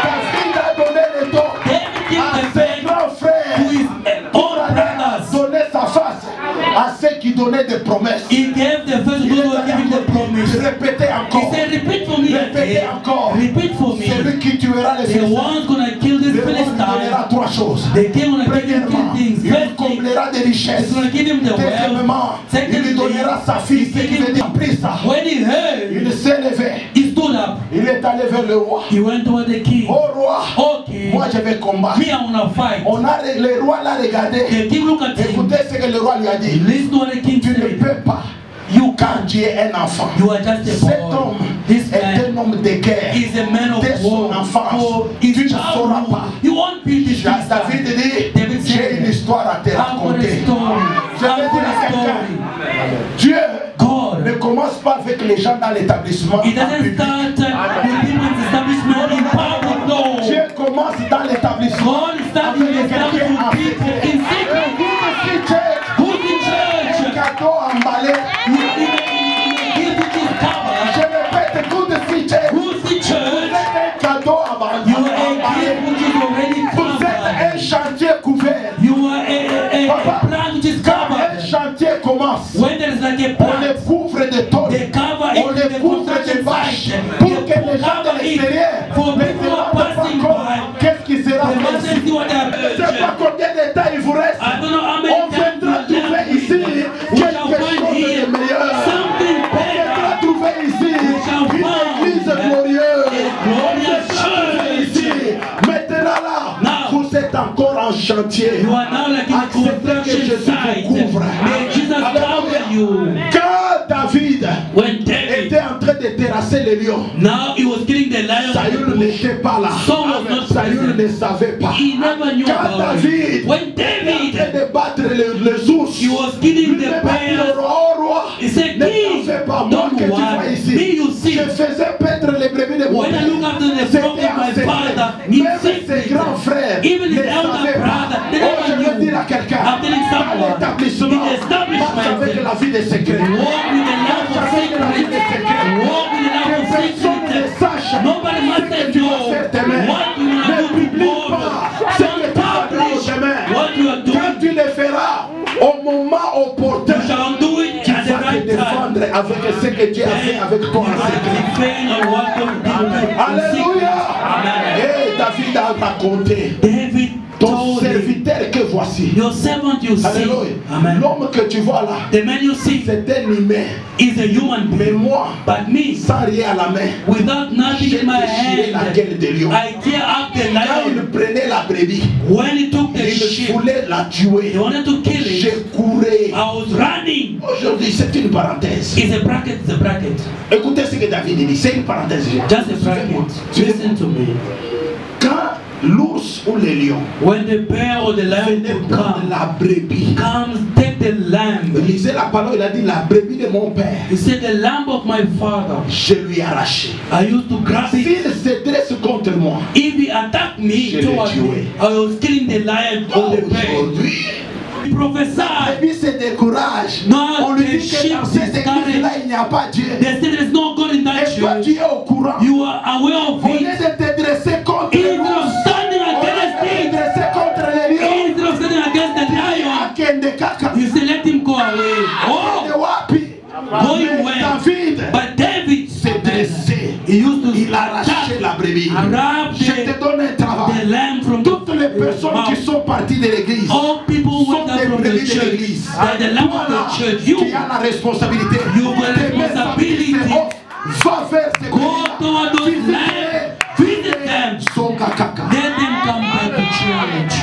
A: David a donné le dos
B: David gives
A: à
B: the
A: ses
B: break
A: grands
B: to
A: frères
B: his
A: pour
B: own
A: aller
B: brothers.
A: donner sa face à ceux qui donnaient des promesses.
B: He gave the first
A: Il
B: those who
A: est
B: were giving the promise.
A: répétez
B: He
A: encore.
B: said, repeat for me
A: Répétez
B: again.
A: encore.
B: Repeat for me.
A: Celui qui tuera les
B: The
A: Philistins.
B: one's gonna kill this
A: Le roi lui
B: Philistine.
A: donnera trois choses.
B: The king gonna give him
A: Premièrement,
B: two things.
A: il lui
B: First thing,
A: comblera des richesses.
B: he's gonna give him the
A: Deuxièmement,
B: wealth.
A: il lui donnera sa fille. Ce qui veut dire pris ça.
B: When he heard,
A: Il s'est levé.
B: he stood up.
A: Il est allé vers le roi.
B: He went toward the king.
A: Oh roi,
B: Okay,
A: moi je vais combattre.
B: me I wanna fight.
A: Le roi l'a regardé.
B: The king looked at him.
A: Écoutez ce que le roi lui a dit.
B: Listen to what the king
A: Tu ne
B: said.
A: peux pas.
B: You
A: Quand
B: can't.
A: tu es un enfant.
B: You are just a
A: Cet
B: boy.
A: homme
B: This
A: est
B: man
A: un homme de guerre.
B: is a man of
A: Dès son
B: war.
A: enfance,
B: For
A: tu
B: his
A: ne sauras
B: childhood,
A: pas.
B: you won't be this
A: David dit,
B: David
A: j'ai
B: said,
A: une histoire à te
B: I've got a
A: raconter.
B: story.
A: Je vais
B: I've
A: dire
B: got
A: à
B: a
A: quelqu'un,
B: story.
A: Dieu
B: God,
A: ne commence pas avec les gens dans l'établissement.
B: it
A: en
B: doesn't
A: public.
B: start with people in the establishment in public, no.
A: Dieu commence dans l'établissement.
B: God started to establish with people in secret. Who's in church?
A: Un cadeau emballé.
B: You in the gift which is covered.
A: Je répète, tout de suite.
B: Who's in church?
A: Un cadeau emballé.
B: You are a gift which is already
A: Vous êtes un
B: covered.
A: chantier couvert.
B: You are a plan which is
A: Quand un
B: covered.
A: chantier commence,
B: When there is like a
A: on les
B: plan,
A: couvre de tôles.
B: they cover
A: On
B: it
A: les
B: in the
A: couvre de
B: construction
A: vaches.
B: site.
A: Pour
B: They
A: que les gens de
B: cover it
A: l'extérieur
B: for
A: ne se
B: people who are
A: rendent pas
B: passing
A: compte
B: by.
A: qu'est-ce qui sera
B: They
A: fait
B: mustn't
A: ici.
B: see what they
A: Je ne sais pas
B: have.
A: combien de temps il vous reste.
B: I don't know how
A: On
B: many times
A: viendra
B: you
A: trouver
B: have
A: ici
B: we shall
A: quelque
B: find
A: chose de
B: here
A: meilleur.
B: something
A: On viendra
B: better.
A: trouver ici
B: shall
A: une
B: find
A: église
B: a
A: glorieuse.
B: glorious
A: On viendra trouver ici. Maintenant là,
B: Now,
A: vous êtes encore en chantier.
B: You are now like in a
A: Acceptez que
B: construction
A: Jésus
B: site.
A: vous couvre.
B: May Jesus cover you.
A: Quand David
B: When David,
A: était en train de terrasser les lions,
B: now he was killing the lion.
A: Saül n'était pas là.
B: Saul was not
A: Saül
B: present.
A: ne savait pas.
B: He never knew
A: Quand
B: about
A: David
B: it. When
A: était en
B: David,
A: train de battre les ours,
B: he was killing the
A: lui-même a dit
B: bears.
A: au roi,
B: He said,
A: ne
B: King,
A: t'en fais pas, moi
B: don't
A: que tu vois
B: worry.
A: ici.
B: Me you see.
A: Je faisais paître les brebis de mon
B: When I
A: père.
B: look after the
A: C'était
B: flock of
A: en
B: my
A: secret.
B: father, in
A: Même ses
B: secret.
A: grands frères
B: Even his
A: ne
B: elder
A: savaient pas.
B: brother, they
A: Oh, je
B: never
A: veux
B: knew.
A: dire à quelqu'un,
B: I'm telling
A: dans
B: someone,
A: l'établissement,
B: in the establishment,
A: marche avec la vie des secrets.
B: walk with the love of
A: Marche avec la vie des
B: secret.
A: secrets.
B: Walk with the love
A: Que
B: of
A: personne ne
B: secret.
A: sache
B: Nobody
A: ce
B: must
A: que tu vas
B: know
A: faire demain.
B: what you
A: Ne
B: will do
A: publie
B: tomorrow.
A: pas ce que tu vas faire
B: Publish
A: demain.
B: what you are
A: Quand
B: doing.
A: tu le feras au moment opportun,
B: You shall do it
A: tu
B: at the
A: vas te
B: right time.
A: défendre avec ce que Dieu a fait avec toi en secret.
B: Defend on what God did in secret.
A: Alléluia.
B: Amen.
A: Et David a raconté,
B: David
A: ton
B: told him,
A: serviteur que voici.
B: your servant you see.
A: Alléluia.
B: Amen.
A: L'homme que tu vois là,
B: The man you see
A: c'est un humain.
B: is a human
A: Mais
B: being.
A: moi,
B: But me,
A: sans rien à la main,
B: without nothing
A: j'ai
B: in my
A: déchiré la
B: hand,
A: gueule de lion.
B: I tear up the
A: Quand il
B: lion.
A: prenait la brebis,
B: When he took the
A: il
B: sheep,
A: voulait la tuer.
B: they wanted to kill it.
A: J'ai couru.
B: I was running.
A: Aujourd'hui, c'est une parenthèse.
B: It's a bracket, it's a bracket.
A: Écoutez ce que David dit, c'est une parenthèse.
B: Just a bracket. Listen to me.
A: Quand l'ours ou le lion
B: When the bear or the lion
A: venait
B: would
A: prendre
B: come,
A: la brebis,
B: comes, take the lamb.
A: il lisait la parole, il a dit la brebis de mon père,
B: He said, the lamb of my father.
A: je lui ai arraché.
B: I used to grab it.
A: S'il se dresse contre moi,
B: If he attacked me,
A: Je l'ai
B: towards
A: tué.
B: me, I was killing the lion or the bear.
A: aujourd'hui,
B: He prophesied.
A: brebis se décourage.
B: No,
A: On lui
B: the
A: dit que
B: sheep
A: dans cette
B: discouraged.
A: église-là, il n'y a pas Dieu.
B: They said there is no God in that
A: Et toi,
B: church.
A: tu es au courant.
B: You are aware of
A: Au lieu
B: it.
A: de te dresser contre
B: Instead of
A: l'ours,
B: standing
A: au lieu
B: against
A: de te
B: it,
A: dresser contre les lions,
B: instead of standing against the lion,
A: akende kaka.
B: you say, let him go away.
A: Akende
B: Oh,
A: wapi?
B: going
A: Mais
B: well.
A: David
B: But David,
A: s'est dressé.
B: he used to
A: Il a arraché la brebis.
B: grab
A: Je te donne un
B: the
A: travail.
B: lamb from
A: Toutes les personnes qui
B: mouth.
A: sont parties de l'église
B: All people who
A: sont
B: went out
A: des
B: from the
A: brebis de
B: church,
A: l'église.
B: they're the lamb
A: Toi
B: of
A: là,
B: the church.
A: tu
B: You
A: as la responsabilité.
B: You have a
A: Tes mains
B: responsibility.
A: sont hautes. Va vers ces
B: go
A: brebis.
B: toward those
A: Visite-les.
B: lands, visit them,
A: Son kakaka.
B: let them come back to church.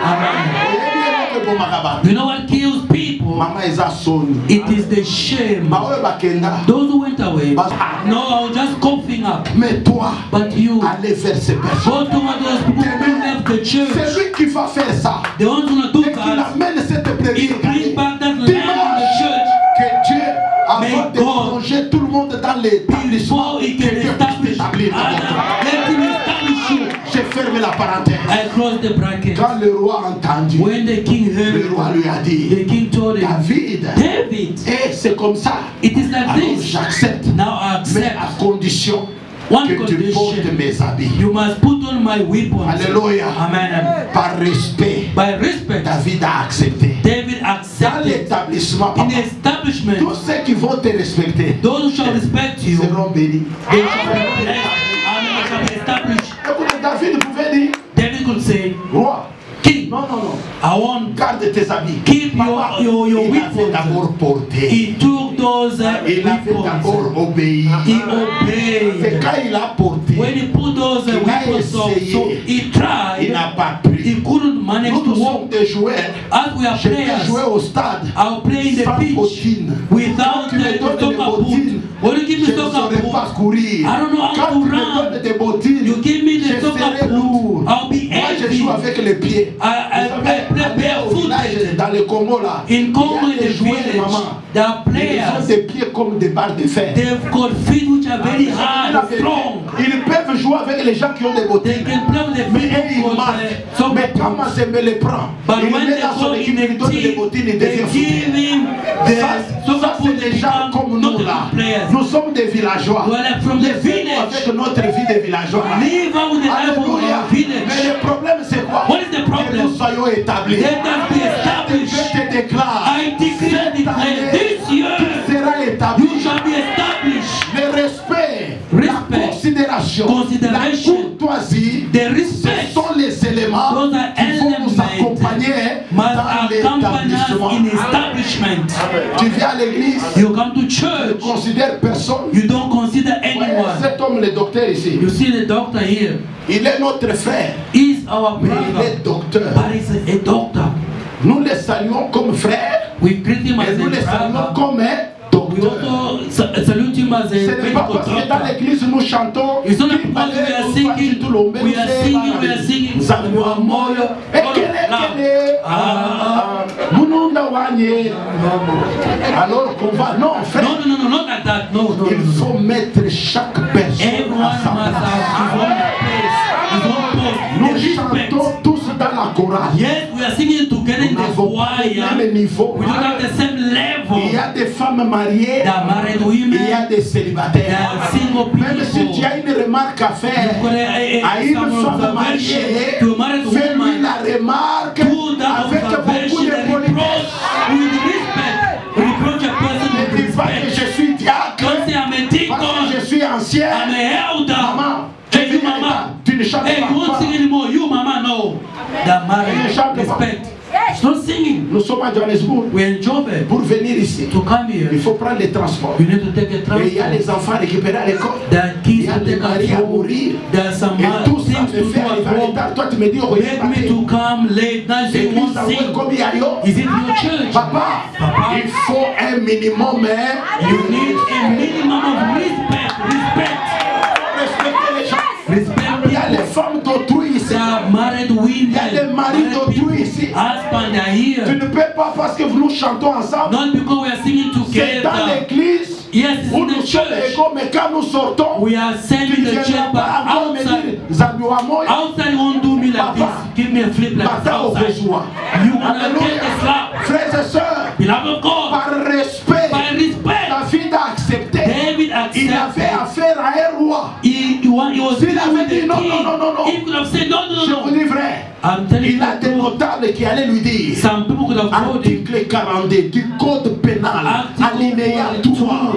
A: Amen.
B: You know what kills people?
A: Mama eza soni.
B: It is the shame.
A: Baoyo bakenda.
B: Those who went away. No, I was just coughing up.
A: Mais toi,
B: But you
A: allez vers ces personnes.
B: go toward those people who left the church.
A: C'est lui qui va faire ça.
B: The ones who are do
A: Et qu'il
B: that,
A: amène cette
B: he
A: brebis.
B: bring back that lamb in the
A: Dimanche,
B: church.
A: que Dieu, avant
B: May
A: de
B: God,
A: plonger tout le monde dans l'établissement,
B: before he
A: que
B: can
A: Dieu puisse
B: establish
A: t'établir dans ton temps.
B: let him establish you.
A: J'ai fermé la parenthèse.
B: I crossed the bracket.
A: Quand le roi a entendu,
B: When the king
A: le
B: heard,
A: roi lui a dit,
B: the king told him,
A: David,
B: David,
A: et c'est comme ça.
B: it is like
A: Alors
B: this.
A: j'accepte,
B: Now I
A: mais
B: accept
A: à condition
B: one
A: que tu portes
B: condition.
A: mes habits.
B: You must put on my weapons.
A: Alléluia.
B: Amen.
A: Par respect,
B: By respect,
A: David a accepté.
B: David
A: Dans
B: accepted
A: l'établissement,
B: in
A: papa,
B: the establishment.
A: tous ceux qui vont te respecter
B: Those who shall respect you,
A: seront bénis.
B: they shall be blessed and they shall be established.
A: Écoutez, David pouvait dire,
B: David could say,
A: roi,
B: King,
A: non, non, non,
B: I want.
A: garde tes habits.
B: Keep
A: Papa,
B: your
A: il avait
B: weapons.
A: d'abord porté.
B: He took those
A: Il avait
B: weapons.
A: d'abord obéi.
B: He
A: C'est
B: obeyed.
A: quand il a porté,
B: When he put those
A: Il a
B: weapons on,
A: essayé.
B: so he
A: il
B: tried.
A: n'a pas pris.
B: He couldn't manage
A: Nous,
B: to
A: nous
B: walk.
A: sommes des joueurs.
B: As we are
A: Je peux
B: players,
A: jouer au stade
B: I'll play in the
A: sans
B: pitch
A: bottines.
B: without
A: Quand tu me
B: the
A: donnes des
B: soccer boot.
A: bottines,
B: When you give me
A: je ne
B: soccer
A: saurais pas
B: boot,
A: courir.
B: I don't know how
A: Quand
B: to
A: tu me
B: run.
A: donnes des bottines,
B: You give me
A: je
B: the soccer
A: serai lourd.
B: boot, I'll be
A: Moi, je
B: heavy.
A: joue avec les pieds.
B: I
A: Vous savez,
B: play
A: aller au village
B: barefooted.
A: dans le Congo là,
B: In Congo,
A: il y
B: in
A: a des
B: the
A: joueurs,
B: village,
A: maman.
B: there are
A: Ils ont
B: players.
A: des pieds comme des barres de fer.
B: They've got feet which are very
A: La
B: hard,
A: vérité,
B: strong.
A: ils peuvent jouer avec les gens qui ont des
B: They
A: bottines.
B: can play with the
A: Mais ils
B: people
A: marquent.
B: who
A: Mais quand Mazembe les prend,
B: But
A: il
B: when
A: met
B: they
A: dans son
B: go
A: équipe,
B: in
A: il lui donne
B: the
A: les
B: team,
A: bottines, il
B: they
A: devient
B: give
A: fou.
B: him
A: Ça, c'est des gens comme nous là. Nous sommes des villageois.
B: Well, like from the
A: Laissez-nous
B: village.
A: avec notre vie de villageois.
B: Live out with the life of
A: Alléluia.
B: our village.
A: Mais le problème c'est quoi?
B: What is the
A: Que
B: problem?
A: nous soyons établis.
B: Let us be established.
A: Je te déclare.
B: I decree and
A: Cette
B: declare
A: année,
B: this year
A: tu seras établi.
B: you shall be established.
A: Le respect,
B: Respect,
A: la considération,
B: consideration,
A: la courtoisie,
B: the
A: ce
B: respect
A: sont les éléments
B: those are
A: qui vont nous
B: elements
A: accompagner
B: must
A: dans
B: accompany us
A: l'établissement.
B: in establishment.
A: Tu viens à l'église,
B: You come to
A: tu ne
B: church,
A: considères personne.
B: you don't consider
A: Ouais,
B: anyone.
A: cet homme, le docteur ici,
B: You see the doctor here,
A: il est notre frère,
B: he's our
A: mais il
B: brother,
A: est docteur.
B: but he's a doctor.
A: Nous les saluons comme frères,
B: We greet him
A: et
B: as
A: nous les
B: a
A: saluons
B: brother.
A: comme un
B: We
A: docteur.
B: also salute him as
A: Ce
B: a
A: n'est pas
B: medical
A: parce que dans
B: doctor.
A: l'église nous chantons,
B: It's not because we are singing, we are singing, Zamuamoyo,
A: Mununda Wanye. Alors qu'on va, non frère,
B: No, not like that. No.
A: il faut mettre chaque personne
B: Everyone
A: à
B: must
A: sa
B: have
A: place.
B: his own place, his own
A: Nous
B: post. The respect.
A: chantons tous dans la chorale.
B: Yes, we are singing together in
A: Nous
B: the
A: n'avons pas le
B: choir.
A: même niveau.
B: We don't have the same level.
A: Il y a des femmes mariées,
B: There are married
A: il y a
B: women,
A: des
B: there
A: célibataires.
B: are single
A: Même si tu
B: people.
A: as une remarque à faire
B: You've got
A: à une
B: some
A: femme
B: observation
A: mariée,
B: to a married
A: fais-lui
B: woman.
A: la remarque
B: Do that
A: avec beaucoup
B: observation
A: de
B: and
A: politesse.
B: reproach with respect. Reproach a person
A: Ne
B: with
A: dis pas que
B: respect.
A: je suis diacre,
B: Don't say I'm a
A: parce que
B: deacon,
A: je suis ancien.
B: I'm a elder.
A: Maman,
B: Hey, you
A: viens
B: mama.
A: là, tu ne chantes
B: Hey, you won't
A: pas.
B: sing anymore. You mama, no. That married respect. It's not singing.
A: Nous sommes à Johannesburg.
B: We're in Joburg.
A: Pour venir ici,
B: To come here,
A: il faut prendre les transports.
B: you need to take a
A: Et il y a
B: transport.
A: les enfants récupérés à l'école.
B: There are
A: Il
B: kids
A: y a
B: to
A: des
B: take
A: maris à
B: at home.
A: mourir.
B: There are some
A: Et tout ça
B: things
A: me
B: to do
A: fait arriver
B: at
A: en
B: home.
A: retard. Toi, tu me dis, oh, regarde,
B: Make me to come late. Now you say you
A: l'église
B: won't
A: à
B: sing.
A: comme il y a yo.
B: Is it your church?
A: Papa,
B: Papa.
A: il faut un minimum, hein.
B: You need a minimum of respect.
A: Respecter les gens.
B: Respect
A: Il y a les
B: people.
A: femmes d'autrui ici.
B: There are married women.
A: Il y a des maris
B: Married
A: d'autrui
B: people.
A: ici.
B: Husband are
A: Tu
B: here.
A: ne peux pas parce que nous chantons ensemble.
B: Not because we are singing
A: C'est dans
B: together.
A: l'église
B: Yes, it's
A: où
B: in
A: nous
B: the
A: sommes
B: church.
A: égaux, mais quand nous sortons,
B: We are
A: tu
B: sending
A: ne
B: the church,
A: viendras
B: but
A: pas encore me
B: outside,
A: dire, Zabiwamoy,
B: outside you won't do me like
A: Papa.
B: this. Give me a flip like this
A: Mata au
B: outside.
A: besoin.
B: You wanna get the slap.
A: Frères et sœurs,
B: Beloved of God,
A: par respect,
B: by respect,
A: David a accepté.
B: David
A: Il avait
B: accepted.
A: affaire à un roi.
B: He was
A: S'il
B: dealing
A: avait
B: with
A: dit
B: the
A: non,
B: king.
A: non, non, non, non.
B: He could have said no,
A: Je
B: no,
A: vous
B: no.
A: dis vrai,
B: I'm telling
A: il a
B: you
A: des
B: the truth.
A: notables qui allaient lui dire,
B: Some people could have told him,
A: article 42 du code pénal,
B: Article
A: alinéa 3,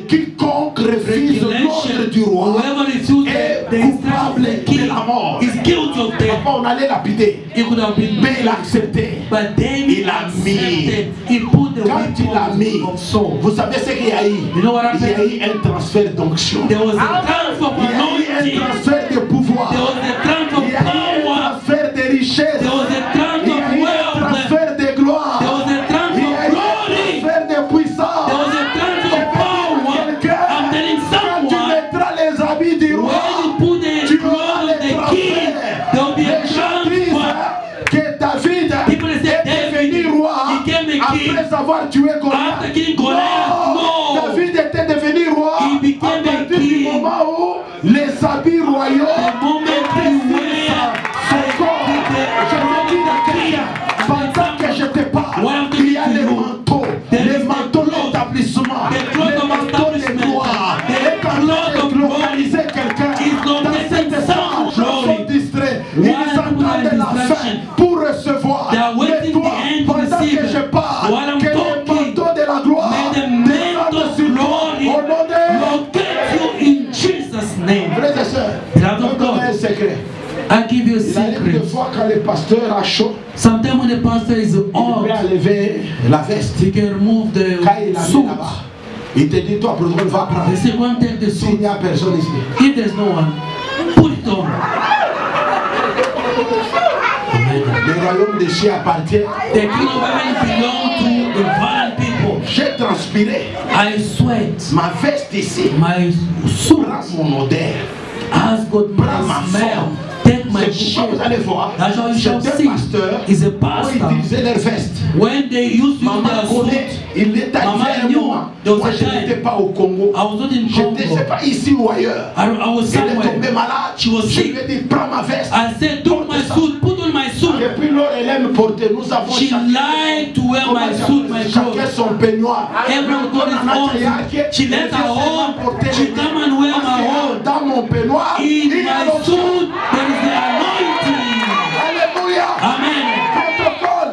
A: quiconque refuse l'ordre du roi
B: whoever refuses
A: est
B: the instruction of
A: coupable
B: the
A: de
B: king
A: la mort.
B: is guilty of death.
A: Papa, on allait lapider,
B: He could have been,
A: mais il a accepté.
B: but David
A: Il a
B: accepted. He put the
A: Quand il a mis,
B: weapons of Saul.
A: vous savez ce qu'il y a eu?
B: You know what
A: Il y a
B: happened?
A: eu un transfert d'onction.
B: There was a transfer of
A: Il y a eu
B: anointing.
A: un transfert de pouvoir.
B: There was a transfer
A: Il y
B: of
A: a eu un
B: power.
A: transfert de richesse.
B: There was a
A: Il y
B: transfer
A: a
B: of
A: eu un
B: wealth.
A: transfert de gloire.
B: There was a
A: Il y
B: transfer
A: a
B: of
A: eu
B: glory.
A: un transfert de puissance.
B: There was a transfer of power. I'm telling
A: Quand tu
B: someone,
A: mettras les habits du
B: when
A: roi,
B: you put the
A: tu
B: clothes
A: auras
B: of
A: les
B: the king, there will be a
A: Les gens disent
B: transfer.
A: que David
B: People say
A: est
B: David
A: devenu roi
B: became a king
A: après avoir tué Goliath.
B: after killing Goliath. No.
A: David était devenu roi
B: He became
A: à
B: a
A: partir du
B: king.
A: moment où les habits royaux
B: The moment
A: étaient
B: you
A: sur
B: wear
A: son corps. Je veux dire à quelqu'un, pendant que je te parle,
B: What I'm
A: il y a
B: telling
A: les
B: you,
A: manteaux,
B: there
A: les
B: is the
A: manteaux
B: cloth,
A: d'établissement,
B: the cloth
A: les
B: of
A: manteaux de
B: establishment,
A: gloire.
B: the
A: Et quand
B: cloth of
A: tu localiser quelqu'un
B: is
A: dans
B: locating
A: cette salle,
B: some
A: les gens
B: glory.
A: sont distraits.
B: Why
A: Ils
B: people are
A: attendent la fin
B: distraction?
A: pour recevoir.
B: They are waiting
A: Mais toi,
B: the end to
A: pendant
B: receive
A: que
B: it.
A: je parle,
B: While I'm
A: que les
B: talking,
A: manteaux de la gloire
B: may the
A: descendent
B: mantle of
A: sur toi.
B: glory
A: Au nom de
B: locate you in Jesus' name.
A: frères et sœurs,
B: Beloved
A: je
B: of
A: vous donne un
B: God,
A: secret.
B: I give you a
A: Il arrive des
B: secret.
A: fois quand le pasteur a chaud,
B: Sometimes when the pastor is
A: il peut
B: off,
A: enlever la veste.
B: he can remove the
A: Quand il a mis
B: suit.
A: là-bas, il te dit, toi, prends, va prendre.
B: They say, go and take the
A: S'il
B: suit.
A: n'y a personne ici.
B: If there's no one, put it on. Amen.
A: Le royaume des cieux appartient.
B: The king of heaven belongs to the violent people.
A: J'ai transpiré.
B: I sweat.
A: Ma veste ici
B: My suit
A: prend mon odeur.
B: has got
A: Prends ma
B: my smell.
A: forme.
B: Take my
A: pourquoi vous allez voir,
B: That's why you shall
A: c'est
B: see.
A: un pasteur
B: Is a
A: qui
B: pastor.
A: utilisait leur veste.
B: When they used to use
A: Maman
B: their
A: connaît,
B: suit,
A: il est
B: Maman
A: arrivé un
B: knew
A: moment.
B: there was
A: Moi,
B: a
A: je
B: time.
A: n'étais pas au Congo.
B: I was not in
A: Je ne
B: Congo.
A: sais pas ici ou ailleurs.
B: I was
A: Elle est
B: somewhere.
A: tombée malade.
B: She was
A: Je
B: sick.
A: lui ai dit, prends ma veste.
B: I said, took my suit, put on my suit.
A: Depuis lors, elle aime porter. Nous avons
B: She liked to wear my suit, my
A: chacun
B: clothes.
A: son peignoir.
B: Everyone got his own. She left her home. She come and wear my own.
A: Dans mon peignoir,
B: In
A: il y a
B: my
A: l'onction.
B: suit, there is the anointing.
A: Alléluia.
B: Amen.
A: Protocole.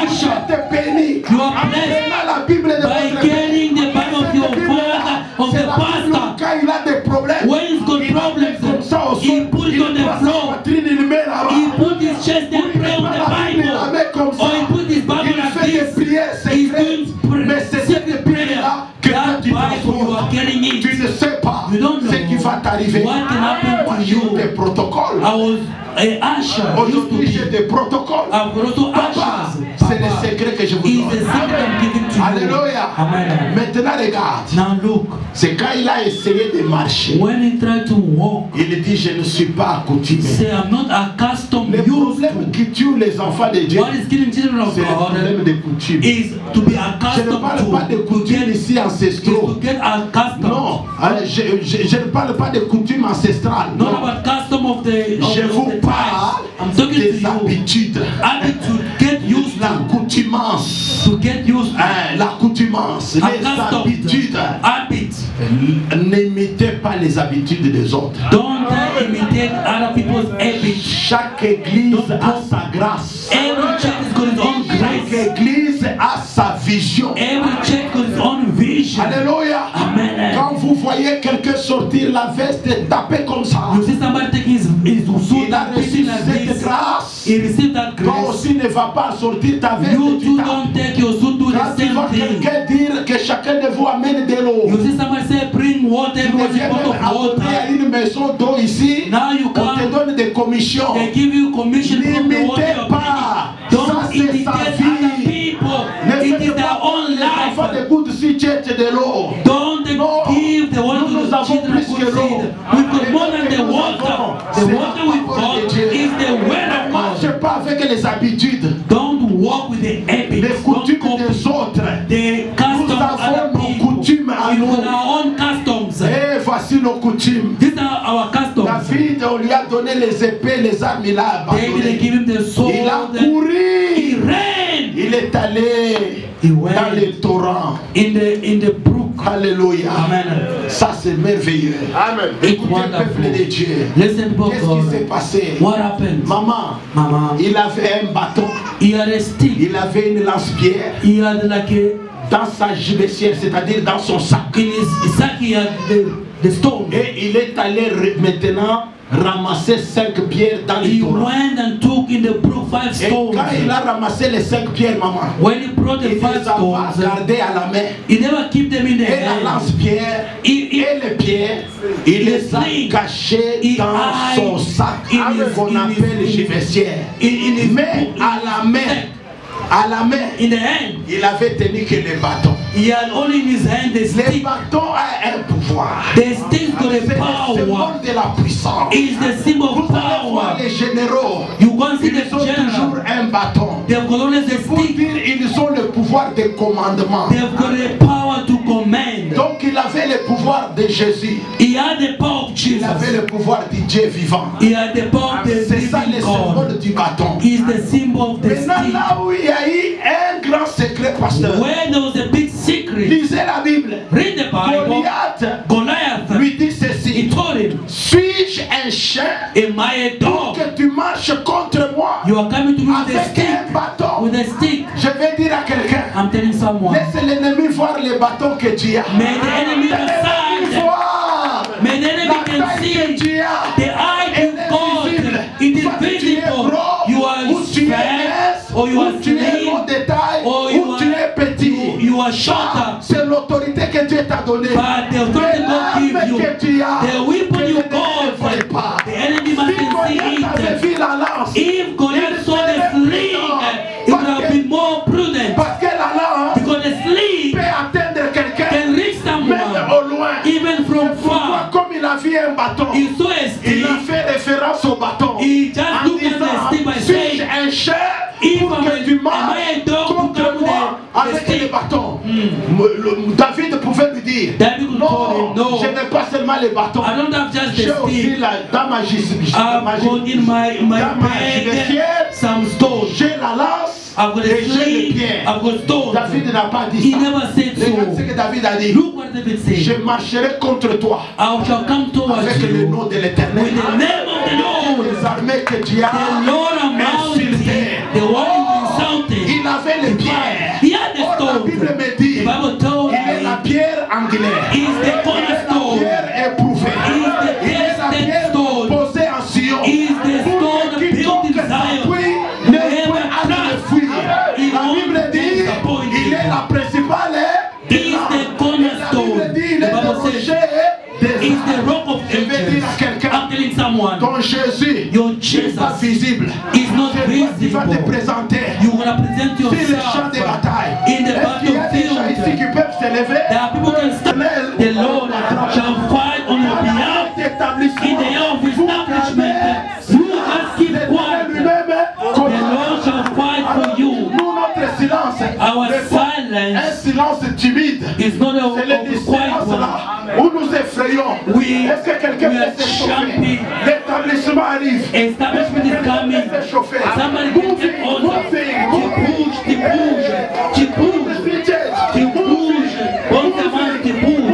B: Usher,
A: Je te bénis.
B: you are
A: En
B: blessed
A: prenant la Bible de
B: by
A: votre
B: getting the Bible of your father, of
A: C'est
B: the
A: la Bible
B: pastor.
A: quand il a des problèmes.
B: When he's got
A: Comme
B: problems,
A: ça au
B: he
A: sol.
B: put it
A: Il
B: on the
A: prend sa
B: floor.
A: poitrine, il met là-bas.
B: He put his chest and pray on the Bible. Or he put his Bible
A: Il
B: like
A: fait des
B: this.
A: prières
B: He's
A: secrètes.
B: doing
A: Mais c'est cette
B: secret prayer.
A: prière-là que toi
B: That
A: tu
B: Bible you are getting
A: transportes. Tu
B: it.
A: ne sais pas
B: You don't know
A: ce qui va t'arriver.
B: what can happen
A: Moi
B: to
A: j'ai
B: you.
A: des protocoles.
B: I was a usher. Used to
A: Aujourd'hui j'ai
B: be.
A: des protocoles.
B: I've got also
A: Papa,
B: ushers.
A: c'est le
B: Papa,
A: secret que je vous
B: is the
A: donne.
B: secret I'm giving to you.
A: Alléluia.
B: Amen.
A: Maintenant regarde.
B: Now look,
A: C'est quand il a essayé de marcher.
B: when he tried to walk,
A: Il dit je ne suis pas accoutumé.
B: say I'm not accustomed,
A: Les
B: used
A: problèmes
B: to.
A: qui tuent les enfants de Dieu,
B: What is killing children of
A: c'est le problème
B: God
A: de coutume.
B: is to be
A: Je ne
B: accustomed
A: parle pas de
B: to
A: coutumes
B: get,
A: ici
B: is
A: ancestraux.
B: to get accustomed.
A: Non, je ne parle pas de coutumes ancestrales.
B: Not
A: Non.
B: about custom of the
A: Je vous
B: tribes.
A: parle
B: I'm talking to
A: des
B: you.
A: habitudes.
B: Habit to get used to.
A: L'accoutumance.
B: To get used to.
A: L'accoutumance. Les
B: Accustomed.
A: habitudes.
B: Habit.
A: N'imitez pas les habitudes des autres.
B: Don't imitate other people's habits.
A: Chaque église a sa grâce.
B: Every church has got its own
A: Chaque
B: grace.
A: église a sa vision.
B: Every church got its own vision.
A: Alléluia.
B: Amen.
A: Quand vous voyez quelqu'un sortir la veste et taper comme ça,
B: You see somebody taking his suit
A: il a
B: and
A: reçu
B: beating like
A: cette
B: this.
A: grâce.
B: He received that
A: Toi
B: grace.
A: aussi ne va pas sortir ta veste
B: You
A: et tu
B: too
A: tapes.
B: don't take your suit, do
A: Quand
B: the
A: tu vois
B: same thing.
A: quelqu'un dire que chacun de vous amène de l'eau,
B: You see somebody say, bring water,
A: tu
B: everyone's
A: deviens
B: a pot
A: même
B: of
A: abonné à
B: water.
A: une maison d'eau ici,
B: Now you
A: on te
B: come,
A: donne des commissions.
B: they give you commission from the water.
A: N'imitez pas. Ça
B: Don't
A: c'est
B: imitate
A: sa
B: other
A: vie.
B: people.
A: Ne
B: It
A: faites
B: is their
A: pas
B: own
A: les enfants
B: life.
A: de gouttes si tu es de l'eau.
B: Don't
A: Non.
B: give the water
A: Nous
B: to the
A: avons
B: children
A: plus
B: of
A: que
B: good
A: l'eau.
B: seed. We've got more than the
A: Nous
B: water.
A: avons.
B: The
A: C'est
B: water
A: la
B: we've
A: parole de
B: got
A: Dieu.
B: is the word
A: Ne
B: of
A: marche
B: God.
A: pas avec les habitudes,
B: Don't walk with the
A: les
B: habits. Don't
A: coutumes
B: copy
A: des autres.
B: the customs of
A: avons
B: other
A: nos
B: people.
A: coutumes à
B: We've
A: nous.
B: got our own customs.
A: Et voici nos coutumes.
B: These are our customs.
A: David, on lui a donné les épées, les armes, il a
B: David, they
A: abandonné.
B: give him the sword.
A: Il a
B: and He
A: couru.
B: ran
A: Il est allé
B: He went
A: dans les torrents.
B: in the brook.
A: Alléluia.
B: Amen.
A: Ça c'est merveilleux.
C: Amen.
A: Écoutez,
B: Wonderful.
A: peuple de Dieu.
B: Listen, people of
A: Qu'est-ce qui s'est
B: God.
A: passé?
B: What happened?
A: Maman,
B: Mama,
A: il avait un bâton,
B: he had a stick.
A: il avait une lance-pierre
B: He had like
A: dans sa gibecière, c'est-à-dire dans son sac.
B: in his sack. He had the stone.
A: Et il est allé maintenant ramasser 5 pierres dans les
B: He
A: torrents.
B: went and took in the brook 5
A: Et
B: stones.
A: quand il a ramassé les 5 pierres, maman,
B: When he brought
A: il
B: the
A: les
B: 5
A: a pas
B: stones,
A: gardées à la main.
B: he never keep them in the
A: Et la
B: hand.
A: lance-pierre
B: He-
A: et les pierres, il les a
B: sling.
A: cachées
B: He
A: dans
B: hide
A: son sac
B: in his-
A: qu'on
B: in his-
A: appelle gibecière.
B: in his
A: Mais
B: book,
A: à la main, à la main,
B: in the hand,
A: il avait tenu que les bâtons.
B: he had only in his hand the
A: Les
B: stick.
A: bâtons ont un pouvoir.
B: The stick got
A: C'est
B: a
A: le
B: power.
A: symbole de la puissance.
B: It's the symbol of
A: Vous allez voir
B: power.
A: les généraux.
B: You go and see
A: Ils
B: the
A: ont toujours
B: general.
A: un bâton.
B: They've got always a
A: Pour
B: stick.
A: dire ils ont le pouvoir de commandement.
B: They've got a power to command.
A: Donc il avait le pouvoir de Jésus.
B: He had the power of
A: Il avait
B: Jesus.
A: le pouvoir du Dieu vivant.
B: He had the power of the
A: C'est ça le
B: living
A: symbole
B: God.
A: du bâton.
B: He's the symbol of the
A: Maintenant
B: stick.
A: là où il y a eu un grand secret, pasteur.
B: Where there was a big secret,
A: Lisez la Bible.
B: read the Bible.
A: Goliath
B: Goliath,
A: lui dit
B: he
A: ceci.
B: told him,
A: Suis-je un chien
B: am I a
A: pour
B: dog?
A: que tu marches contre moi
B: You are coming to me with a
A: avec
B: stick.
A: un bâton?
B: With a stick.
A: Je vais dire à quelqu'un.
B: I'm telling someone.
A: Laisse l'ennemi voir les bâtons que tu as.
B: May the enemy
A: L'ennemi
B: decide.
A: voit
B: May the enemy
A: la
B: can
A: taille que
B: see.
A: tu as.
B: The eye
A: Elle
B: to
A: est
B: God.
A: visible.
B: It is
A: Soit tu es
B: visible.
A: gros,
B: You are
A: ou tu es
B: fat,
A: mince,
B: or you are
A: ou tu es long
B: slim,
A: de taille,
B: or you
A: ou tu es petit.
B: you are shorter.
A: C'est l'autorité que Dieu t'a donnée.
B: But the authority God give
A: L'arme
B: you,
A: que tu as,
B: the weapon
A: que
B: you
A: l'ennemi ne voit
B: got,
A: pas.
B: the enemy
A: Si
B: must see
A: Goliath avait
B: it.
A: vu la lance,
B: If Goliath saw the sling, he would have been more prudent.
A: parce que la lance
B: Because the sling
A: peut atteindre quelqu'un,
B: can reach
A: même
B: someone,
A: au loin.
B: even from
A: Pourquoi,
B: far.
A: comme il a vu un bâton,
B: He saw a
A: il
B: stick.
A: a fait référence au bâton.
B: He just
A: En David pouvait lui dire,
B: David could tell him,
A: non,
B: no,
A: je n'ai pas seulement les bâtons,
B: I don't have just
A: j'ai
B: the
A: aussi
B: stick.
A: dans ma
B: I've got in my
A: dans ma
B: bag
A: gibecière,
B: some stones.
A: j'ai la lance
B: I've got a
A: et j'ai les
B: sling.
A: pierres.
B: I've got stones.
A: David n'a pas dit
B: He
A: ça.
B: never said
A: Regarde ce
B: so.
A: que David a dit.
B: Look what David
A: Je
B: said.
A: marcherai contre toi
B: I shall come towards
A: avec le
B: you
A: nom de l'Éternel.
B: with the name of the Lord.
A: Les armées que tu
B: The
A: as
B: Lord Almighty,
A: insultées.
B: the one you insulted.
A: Il avait les pierres.
B: He had the
A: Or la
B: stones.
A: Bible me dit,
B: The Bible told
A: il est la
B: me
A: pierre angulaire.
B: he is the
A: Il est la
B: cornerstone.
A: pierre éprouvée.
B: He is the
A: Il est la
B: tested
A: pierre
B: stone.
A: posée en Sion.
B: He is the
A: Pour
B: stone
A: que
B: built
A: quiconque
B: in Zion.
A: s'appuie ne
B: Never
A: peut pas le
B: trust.
A: fuir.
B: He
A: La
B: won't
A: Bible
B: be
A: dit,
B: disappointed.
A: il est la principale.
B: He is the cornerstone.
A: La Bible dit, il
B: The
A: est le
B: Bible says
A: rocher des
B: he is the rock of
A: Je vais dire
B: ages.
A: à quelqu'un,
B: I'm telling someone,
A: ton Jésus
B: your
A: n'est pas
B: Jesus
A: visible.
B: is not
A: C'est toi qui vas te
B: visible.
A: présenter
B: You want to present
A: sur les champs
B: yourself
A: de bataille.
B: in the
A: Est-ce qu'il y a des gens ici qui
B: battlefield.
A: peuvent s'élever?
B: There are people who can stand. The Lord shall fight on your behalf in the year of establishment. You just keep quiet. The Lord shall fight for you.
A: Nous, notre silence,
B: Our
A: n'est pas un
B: silence
A: silence timide.
B: is not a
A: C'est le
B: quiet
A: silence
B: one.
A: là où nous effrayons. Est-ce que quelqu'un
B: we are
A: peut s'échauffer?
B: jumping.
A: L'établissement arrive.
B: Establishment is coming.
A: S'échauffer.
B: Somebody can take order. To push, to push, to push, to push. Once a man to push.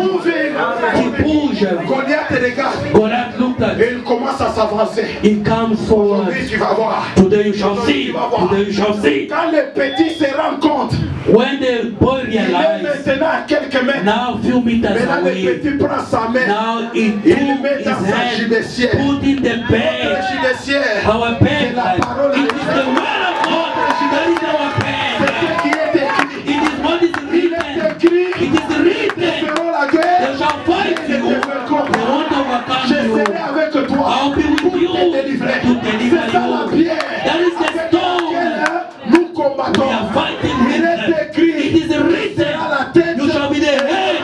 A: Goliath regarde
B: Goliath looked at
A: et il commence à s'avancer.
B: He comes forward.
A: Aujourd'hui, tu vas voir.
B: Today you shall see. Today you shall see.
A: Quand les petits se rendent compte,
B: When the boy
A: il est
B: realized,
A: maintenant à quelques mètres.
B: now few meters
A: Maintenant, le
B: away,
A: petit prend sa main.
B: now he
A: Il
B: took
A: met
B: his
A: dans sa
B: hand,
A: gibecière.
B: put in the
A: Notre
B: bag.
A: gibecière,
B: Our
A: c'est
B: pen,
A: la parole de
B: it is the
A: Dieu.
B: word of God. That is our
A: C'est
B: pen.
A: ce qui est écrit.
B: It is what is
A: Il
B: written.
A: est écrit.
B: It is
A: Ils
B: written.
A: feront la
B: They
A: guerre.
B: shall fight
A: Ils
B: you.
A: te
B: They
A: vaincront.
B: want to overcome
A: Je
B: you.
A: serai avec toi
B: I'll be with
A: pour
B: you
A: te délivrer.
B: to deliver
A: C'est ça la
B: you.
A: pierre
B: That is the
A: avec
B: stone.
A: laquelle nous combattons.
B: We are fighting
A: Il
B: with
A: est
B: them.
A: écrit.
B: It is
A: Tu
B: written.
A: seras la tête.
B: You shall be the head,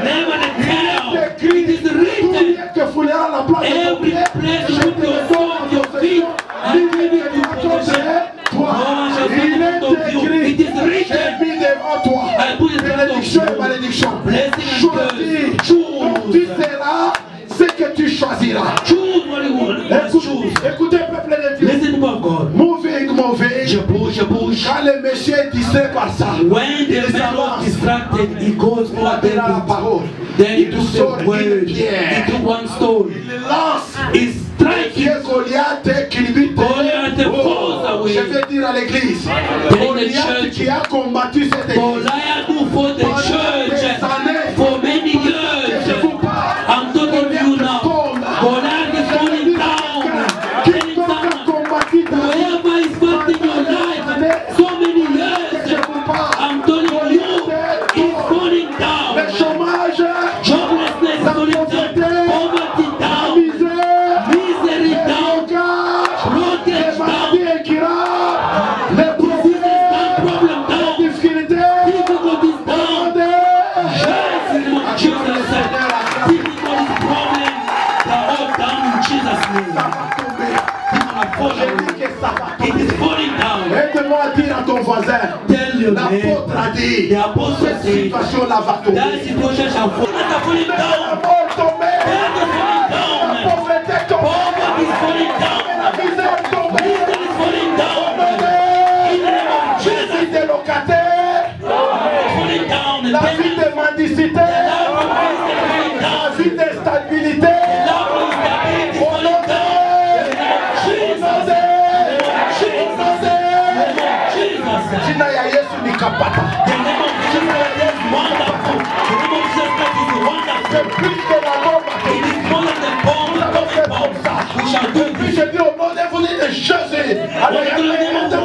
B: never the tail. It is
A: Tout
B: written.
A: lieu que foulera la place de ton
B: Every
A: pied,
B: place
A: je
B: you
A: te
B: put your
A: le
B: foot,
A: donne
B: your
A: en
B: feet,
A: possession.
B: and give it to possession.
A: Toi,
B: No one shall
A: il
B: stand in front of you.
A: est
B: It is
A: écrit.
B: written.
A: J'ai mis devant toi
B: I put it in front of
A: bénédiction et
B: you.
A: malédiction.
B: Blessing and
A: Choisis.
B: curse.
A: Donc tu seras ce que tu choisiras.
B: Choose what you want. Let's choose.
A: Écoutez, peuple de Dieu.
B: Listen to God.
A: Moving.
B: Je bouge, je bouge.
A: Quand le monsieur est distrait par ça,
B: When the
A: il
B: man was
A: s'avance.
B: distracted, he goes
A: Il
B: for a
A: appelle à la parole.
B: Then he
A: Il
B: took
A: sort
B: the
A: une
B: word. He
A: pierre.
B: took one stone.
A: Il lance.
B: He's striking.
A: Dieu Goliath qui lui dit,
B: Goliath falls away.
A: je vais dire à l'église,
B: the
A: Goliath
B: church.
A: qui a combattu cette église
B: Goliath who fought the church for many
A: je
B: years.
A: vous parle,
B: I'm talking to you now. Goliath is falling down. Telling
A: quiconque a
B: someone,
A: combattu ta vie,
B: whoever is fighting your life so many
A: je
B: years,
A: vous parle,
B: I'm telling you, he's falling down.
A: le chômage,
B: Joblessness is falling down. Poverty
A: la
B: down.
A: misère,
B: Misery
A: les
B: down.
A: blocages, les
B: Blockage down.
A: maladies incurables, les problèmes,
B: Problem
A: les
B: down.
A: difficultés,
B: Difficulties down.
A: demandez.
B: Yes, in the name of Jesus. Difficulties, problems, they're all down in Jesus' name. People are falling. It is falling down.
A: Aide-moi à dire à ton voisin,
B: Tell your neighbor.
A: l'apôtre a dit,
B: The apostle
A: cette
B: said,
A: situation-là va tomber.
B: that situation shall fall. They are falling
A: La
B: down.
A: mort tombée,
B: They are falling
A: la
B: down.
A: pauvreté tombée,
B: Poverty is falling down.
A: la misère tombée.
B: Misery is falling down. In the name of
A: La
B: Jesus.
A: vie de locataire,
B: Falling down. The
A: la vie de mendicité,
B: love of Christ is falling
A: la
B: down.
A: vie d'instabilité.
B: Love of stability is
A: Au
B: falling
A: nom
B: down.
A: Jina ya Yesu ni kapata.
B: The name of Jesus is wonderful. The name of Jesus Christ is wonderful.
A: C'est plus que la bombe.
B: It is more than the bomb, the atomic bomb. We shall do
A: Puis
B: this.
A: je dis au nom de vous dites Jésus. Alors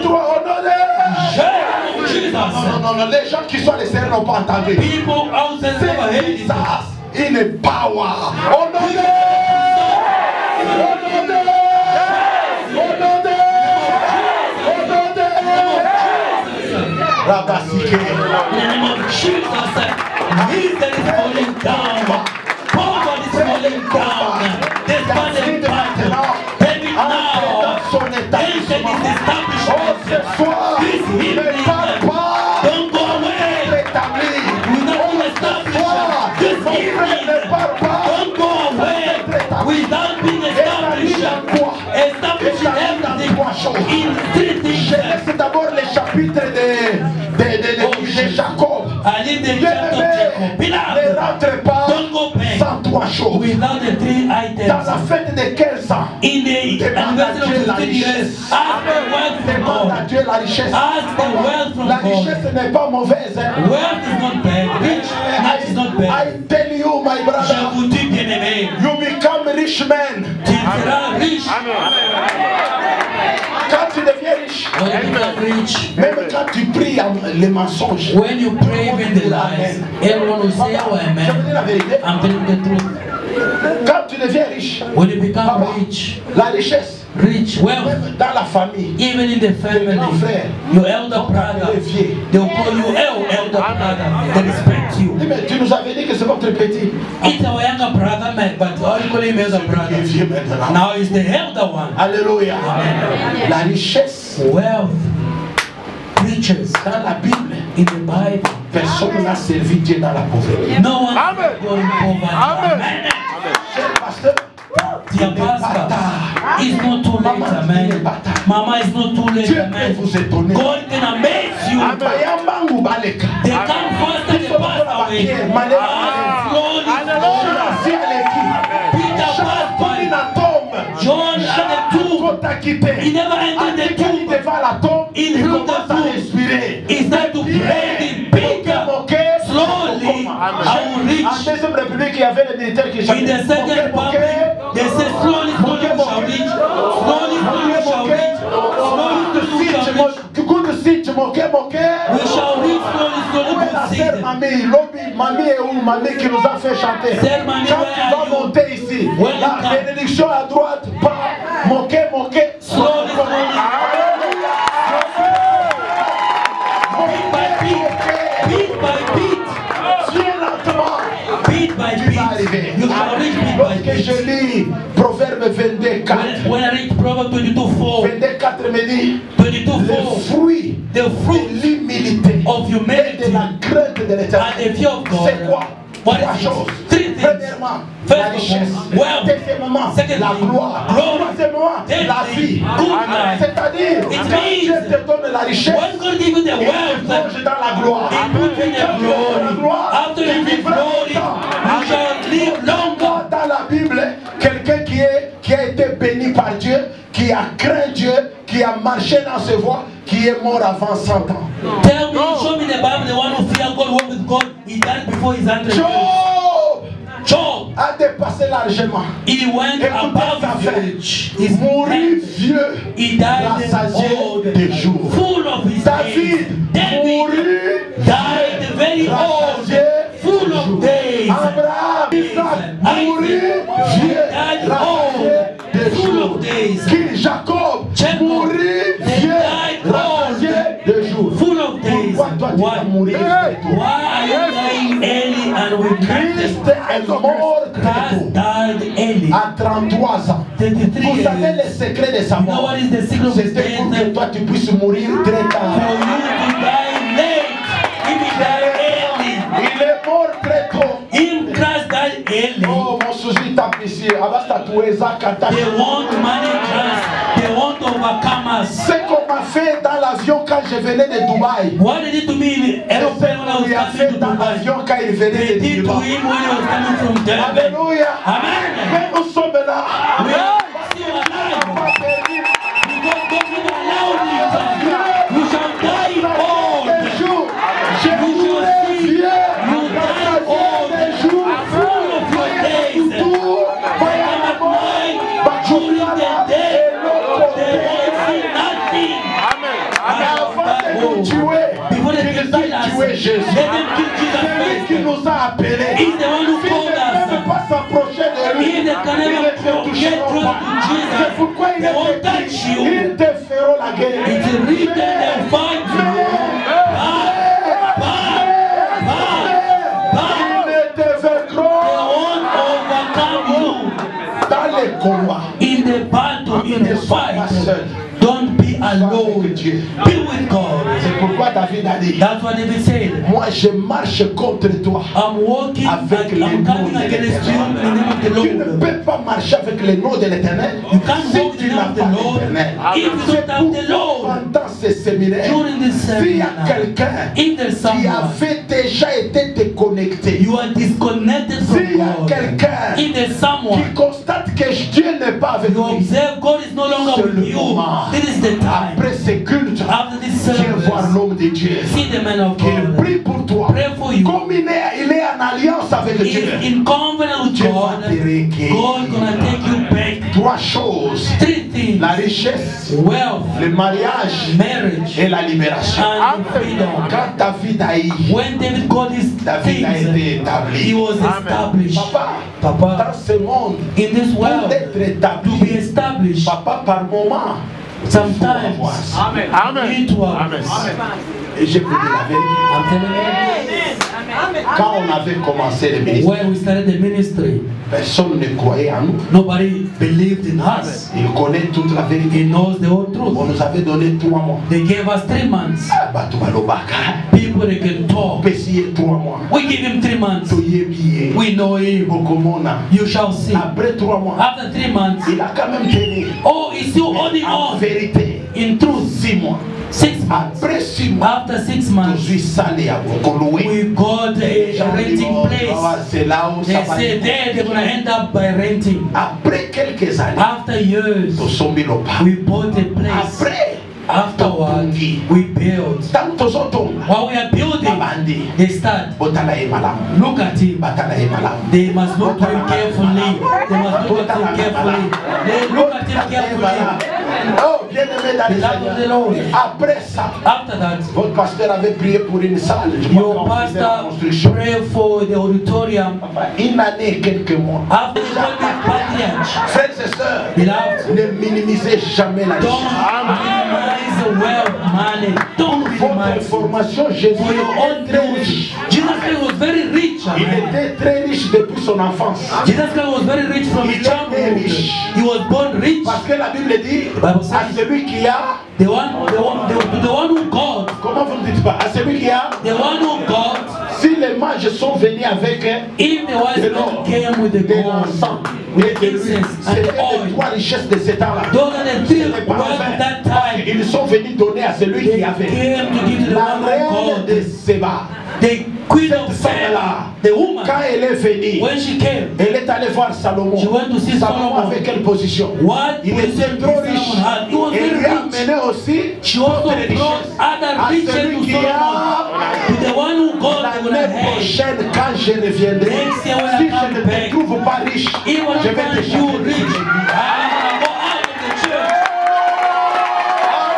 A: toi au nom de
B: Jesus.
A: non, les gens qui sont à l'extérieur n'ont pas entendu.
B: People outside never heard
A: C'est
B: it.
A: ça, une power. Au nom de Rabasike.
B: In the name of Jesus, misery is falling down. Poverty is falling down. Despite the battle, take it now. Enter this establishment.
A: Ce soir,
B: This
A: ne
B: evening,
A: parle pas
B: don't go away.
A: d'établir. trois choses.
B: without the three
A: Dans
B: items.
A: la fête de 15 ans,
B: In the
A: demande à
B: anniversary
A: Dieu la
B: of 15 years,
A: richesse.
B: ask the wealth from
A: Demande à
B: God.
A: Dieu la richesse.
B: Ask the wealth from
A: La
B: God.
A: richesse n'est pas mauvaise. Hein?
B: Wealth is not bad. Rich is not bad.
A: I tell you, my
B: Je
A: brother,
B: vous dis, bien-aimé,
A: you become rich man.
B: tu seras riche.
A: Quand tu deviens riche,
B: When you become rich,
A: même quand tu pries les mensonges,
B: when you pray with the lies, everyone will say, oh,
A: je vous dis
B: amen.
A: la vérité.
B: I'm telling the truth.
A: Quand tu deviens riche,
B: When you become
A: papa,
B: rich,
A: la richesse,
B: wealth,
A: même dans la famille,
B: even in the family,
A: grand frère,
B: your elder brother,
A: les vieux.
B: they'll call you elder brother. They respect you.
A: Dis, mais tu nous avais dit que c'est votre petit.
B: It's our younger brother, man, but all you call him elder
A: Qui est
B: brother.
A: vieux maintenant.
B: Now he's the elder one.
A: Alléluia. La richesse,
B: Wealth, riches,
A: dans la Bible,
B: in the Bible.
A: personne n'a servi Dieu dans la pauvreté.
B: No one going poverty. Amen.
A: Cher pasteur,
B: Dear pastor, it's not too late, amen. Mama, it's not too late,
A: Dieu peut
B: amen.
A: vous étonner.
B: God can amaze you.
A: Bayambangu baleka.
B: They come faster than pass away. Slowly,
A: Jésus aleki.
B: Peter
A: Jean
B: passed
A: Tony
B: by.
A: na tombe.
B: John at the tomb.
A: Jean t'a quitté.
B: He never entered the
A: Quand il
B: tomb.
A: devant la tombe,
B: Il
A: il
B: brûle
A: commence
B: the
A: à
B: tomb.
A: respirer.
B: He started to pray in Peter. Slowly, I will
A: En
B: reach.
A: deuxième république, il y avait les militaires qui
B: In
A: chantaient.
B: the second republic, they say slowly, slowly we shall reach. Slowly, slowly we shall reach. Slowly, slowly we shall reach.
A: Good sit, moqué, moqué.
B: We shall reach slowly, slowly
A: Où est la
B: we
A: sœur
B: see.
A: mamie? Lobby, mamie est où? Mamie qui nous a fait chanter.
B: Sœur mamie,
A: Quand
B: where
A: tu
B: are
A: vas
B: you?
A: monter ici,
B: When you
A: la
B: come.
A: bénédiction à droite, pas moqué, moqué.
B: Slowly, slowly. Beat by beat. Beat by beat.
A: Viens lentement.
B: Beat by
A: Tu vas arriver.
B: beat. You shall reach beat by
A: Lorsque je
B: beat.
A: lis Proverbe 22, 4,
B: When I read Proverbs 22:4,
A: 22, 4 me dit,
B: 22:4,
A: le fruit
B: the
A: de
B: fruit
A: l'humilité
B: of
A: et de
B: humanity
A: la crainte de
B: and
A: l'éternel.
B: the fear of God.
A: C'est quoi?
B: What
A: Trois
B: is
A: choses.
B: it? Three things.
A: Premièrement,
B: First
A: la
B: of all,
A: richesse.
B: wealth.
A: Deuxièmement,
B: Secondly,
A: la gloire.
B: glory.
A: Troisièmement, la vie.
B: Good life.
A: C'est-à-dire,
B: It
A: quand
B: means
A: Dieu te donne la richesse,
B: when God gives you the
A: il te
B: wealth,
A: plonge dans la gloire.
B: He puts you in the
A: Quand tu es dans la
B: glory.
A: gloire,
B: After
A: tu
B: you give
A: vivras
B: glory,
A: longtemps.
B: you shall live longer.
A: Dans la Bible, quelqu'un qui a été béni par Dieu, qui a craint Dieu, qui a marché dans ses voies, qui est mort avant 100 ans.
B: Tell me, show me the Bible, the one who fear God, walk with God, he died before his 100 years. Job
A: A dépassé largement.
B: he went above his age. He's
A: Mourir vieux,
B: He died
A: rassasié
B: old,
A: des jours.
B: full of his age.
A: David, mourir,
B: died very old,
A: rassasié
B: full
A: des
B: of
A: jours.
B: days.
A: Abraham, Isaac, mourir, vieux,
B: died
A: rassasié des
B: old, full
A: jours.
B: of days.
A: Qui, Jacob, mourir, vieux, rassasié des jours.
B: Full of days.
A: Pourquoi toi tu vas
B: Why?
A: mourir très tôt?
B: Why are you dying early and with
A: Christ
B: nothing?
A: est mort très
B: Christ
A: tôt,
B: died early.
A: à 33 ans.
B: 33
A: Vous savez
B: years.
A: le secret de sa
B: You know
A: mort?
B: what is the secret of his
A: C'était pour que
B: death?
A: toi tu puisses mourir très
B: For
A: tard.
B: you to die late. If he died early.
A: Il est mort très tôt.
B: Him Christ died early.
A: Oh, mon souci tape ici. Abasta tuweza kata.
B: They want to manage us. They want to overcome us.
A: Ce qu'on m'a fait dans l'avion quand je venais de Dubaï.
B: What did it to me in aeroplane when I
A: Il a
B: was
A: fait
B: coming to
A: dans
B: Dubai?
A: l'avion quand il venait
B: They
A: de
B: did to
A: Dubaï.
B: him when he was coming from Durban.
A: Alléluia.
B: Amen.
A: Mais nous sommes là.
B: We are still alive.
A: Pas perdu.
B: Because God will allow this. You shall die old.
A: Des jours. Je mourrai vieux.
B: You die old.
A: Des jours.
B: Full of your days.
A: Tout.
B: And at night, during the day, they will see nothing.
A: Avant de nous tuer,
B: Before they
A: tu
B: can
A: les
B: kill
A: as
B: us,
A: tués Jésus.
B: let them kill Jesus
A: Celui qui
B: first.
A: nous a appelés.
B: He's the one who
A: S'ils
B: called
A: ne
B: us.
A: peuvent pas s'approcher de lui,
B: If they can
A: ils
B: never
A: ne te
B: get
A: toucheront
B: close
A: pas.
B: to Jesus,
A: C'est pourquoi il
B: they
A: est
B: won't touch
A: écrit,
B: you.
A: ils te feront la guerre.
B: It's written and fight you.
A: Ils ne te
B: They
A: vaincront
B: won't overcome you.
A: dans les combats.
B: In the battle, in
A: Ne
B: the
A: sois pas
B: fight,
A: seul.
B: don't be alone.
A: Avec Dieu.
B: Be with God.
A: C'est pourquoi David a dit,
B: That's what David said.
A: moi je marche contre toi.
B: I'm walking,
A: Avec les
B: I'm
A: noms
B: coming
A: de
B: against you in the name of the
A: Tu ne
B: Lord.
A: peux pas marcher avec les noms de l'éternel
B: You can't
A: si
B: walk
A: tu
B: the
A: n'as
B: name of
A: pas
B: the Lord
A: l'éternel.
B: if you don't have the Lord.
A: Pendant ces séminaires,
B: During this
A: s'il y a
B: seminar,
A: quelqu'un
B: if there's
A: qui
B: someone
A: avait déjà été déconnecté,
B: you are disconnected
A: s'il
B: from
A: y a
B: God,
A: quelqu'un
B: If there's
A: qui
B: someone
A: constate que Dieu n'est pas avec
B: you
A: lui,
B: observe God is no longer
A: c'est
B: with
A: le
B: you,
A: moment.
B: this is the time.
A: Après ce culte,
B: After this
A: viens voir
B: service,
A: l'homme de Dieu.
B: see the man of
A: Qu'il
B: God.
A: prie pour toi.
B: Pray for you.
A: Comme il est en alliance avec
B: He
A: Dieu.
B: is in covenant with
A: Dieu
B: God.
A: va te requérir.
B: God gonna take you back.
A: Trois choses.
B: Three things:
A: La richesse,
B: wealth,
A: le mariage
B: marriage,
A: et la libération.
B: and freedom.
A: Quand David a eu,
B: When David got these
A: David a été
B: things,
A: établi.
B: he was established.
A: Papa,
B: Papa,
A: dans ce monde,
B: in this
A: pour
B: world,
A: être
B: to be
A: établi,
B: established,
A: papa, par moment,
B: sometimes
A: Amen.
B: you need to have.
A: Et je vous dis la vérité.
B: I'm telling you,
A: Quand on avait commencé le ministère,
B: when we started the ministry,
A: personne ne croyait en nous.
B: nobody believed in us.
A: Il connaît toute la
B: He
A: vérité.
B: knows the whole
A: On
B: truth.
A: nous avait donné 3 mois.
B: They gave us 3 months.
A: Batu balobaka.
B: People they can talk.
A: Pesier 3 mois.
B: We give him 3 months.
A: Toyebiye.
B: We know him.
A: Bokomona.
B: You shall see.
A: Après 3 mois,
B: After 3 months,
A: il a quand même tenu.
B: oh, he's still holding
A: En
B: on.
A: vérité,
B: In truth,
A: 6 mois.
B: 6 months.
A: Après 6 mois,
B: After 6 months,
A: je suis salé à Bokoloé.
B: we got a renting place.
A: C'est là où
B: They
A: ça va.
B: say there they're gonna end up by renting.
A: Après quelques années,
B: After years,
A: Tosombilopa.
B: we bought a place.
A: Après,
B: Afterwards, we built.
A: tant Tozotomba.
B: While we are building,
A: Babandi.
B: they start.
A: Botala e malamu.
B: Look at him.
A: Batala e malamu.
B: They must look at him carefully. They must look at him carefully. They look at him carefully.
A: Oh, bien aimé dans
B: The
A: les
B: love of the
A: Seigneur.
B: Lord.
A: Après ça,
B: After that,
A: votre pasteur avait prié pour une salle. Je crois
B: your
A: qu'on faisait la
B: pastor
A: construction.
B: prayed for the auditorium.
A: Une année et quelques mois.
B: After the patriarch,
A: Frères et sœurs,
B: beloved,
A: ne minimisez jamais la
B: don't
A: richesse.
B: minimize the wealth, money. Don't
A: Votre
B: minimize.
A: information, Jésus
B: For your
A: était
B: own
A: très
B: news,
A: riche.
B: Jesus Christ was very rich.
A: Il
B: Amen.
A: était très riche depuis son enfance.
B: Jesus Christ was very rich from his childhood. He was born rich.
A: Parce que la Bible dit
B: Bible says-
A: à celui qui a,
B: The one who got,
A: comment vous ne dites pas, à celui qui a,
B: the one who got,
A: si les mages sont venus avec
B: if the wise
A: de
B: men
A: l'or,
B: came with the
A: de
B: gold,
A: l'encens,
B: with
A: et de l'huile,
B: incense
A: c'était les
B: and oil,
A: trois richesses de cet temps-là.
B: those are the three
A: Ce n'est
B: wealth
A: pas
B: of
A: vrai.
B: that time.
A: Ils sont venus donner à celui
B: They
A: qui avait.
B: came to give to the
A: La
B: one who
A: reine
B: got.
A: de Séba,
B: The queen of
A: cette
B: Seba,
A: femme-là,
B: the woman,
A: quand elle est venue,
B: when she came,
A: elle est allée voir Salomon.
B: she went to see
A: Salomon
B: Solomon.
A: avait quelle position?
B: What
A: Il
B: position
A: était
B: did
A: trop
B: Solomon
A: riche.
B: have? He was
A: Et
B: very
A: lui a
B: rich.
A: amené aussi
B: She also
A: d'autres
B: brought
A: richesses.
B: other
A: À
B: riches
A: celui
B: to
A: qui
B: Solomon.
A: a,
B: To the one who got, they're gonna
A: l'année
B: have.
A: prochaine, quand je reviendrai,
B: Next year when I
A: si je
B: come
A: ne
B: back,
A: te trouve pas riche,
B: Even
A: je vais te
B: if
A: chasser
B: you
A: de
B: rich,
A: chez
B: I'm
A: lui.
B: gonna go out of the church.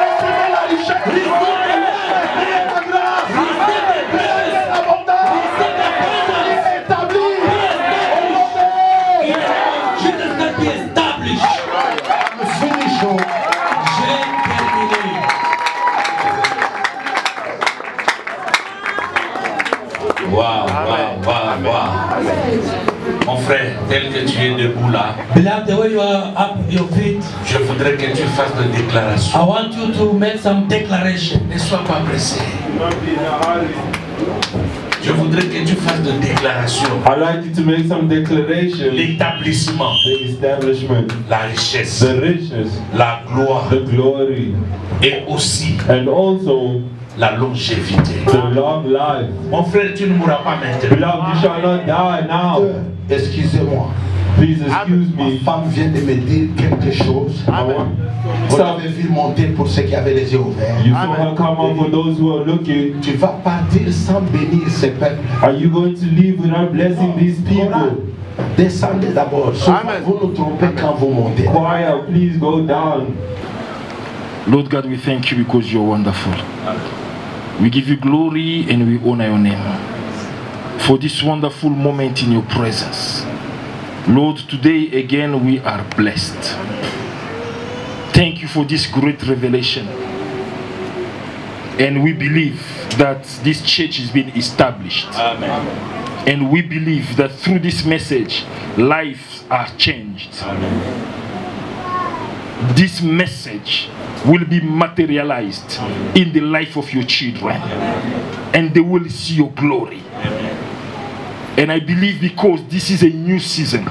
A: Recevez la richesse. Recevez la grâce. Recevez l'abondance. Soyez établis.
B: In the name of Jesus Christ be established.
A: Nous finissons.
B: J'ai terminé.
D: Waouh, waouh, waouh, waouh. Mon frère, tel que tu es debout là,
B: Beloved, the way you are up your feet,
D: je voudrais que tu fasses des déclarations.
B: I want you to make some declaration.
D: Ne sois pas pressé. Je voudrais que tu fasses des déclarations.
C: I'd like you to make some declaration.
D: L'établissement,
C: The establishment,
D: la richesse,
C: the richness,
D: la gloire
C: the glory,
D: et aussi
C: and also
D: la longévité.
C: the long life.
D: Mon frère, tu ne mourras pas maintenant.
C: Beloved, you shall not die now.
A: Excusez-moi.
C: Please excuse
A: Ma
C: me.
A: femme vient de me dire quelque chose. Vous l'avez vu monter pour ceux qui avaient les yeux ouverts.
C: You saw her come up for those who are looking.
A: Tu vas partir sans bénir ces peuples.
C: Are you going to leave without blessing these
A: Voilà.
C: people?
A: Descendez d'abord. Souvent, vous nous trompez quand vous montez.
C: Choir, please go down.
F: Lord God, we thank you because you're wonderful. We give you glory and we honor your name for this wonderful moment in your presence. Lord, today again we are blessed. Thank you for this great revelation. And we believe that this church has been established.
D: Amen.
F: And we believe that through this message, lives are changed. This message will be materialized in the life of your children. And they will see your glory. And I believe because this is a new season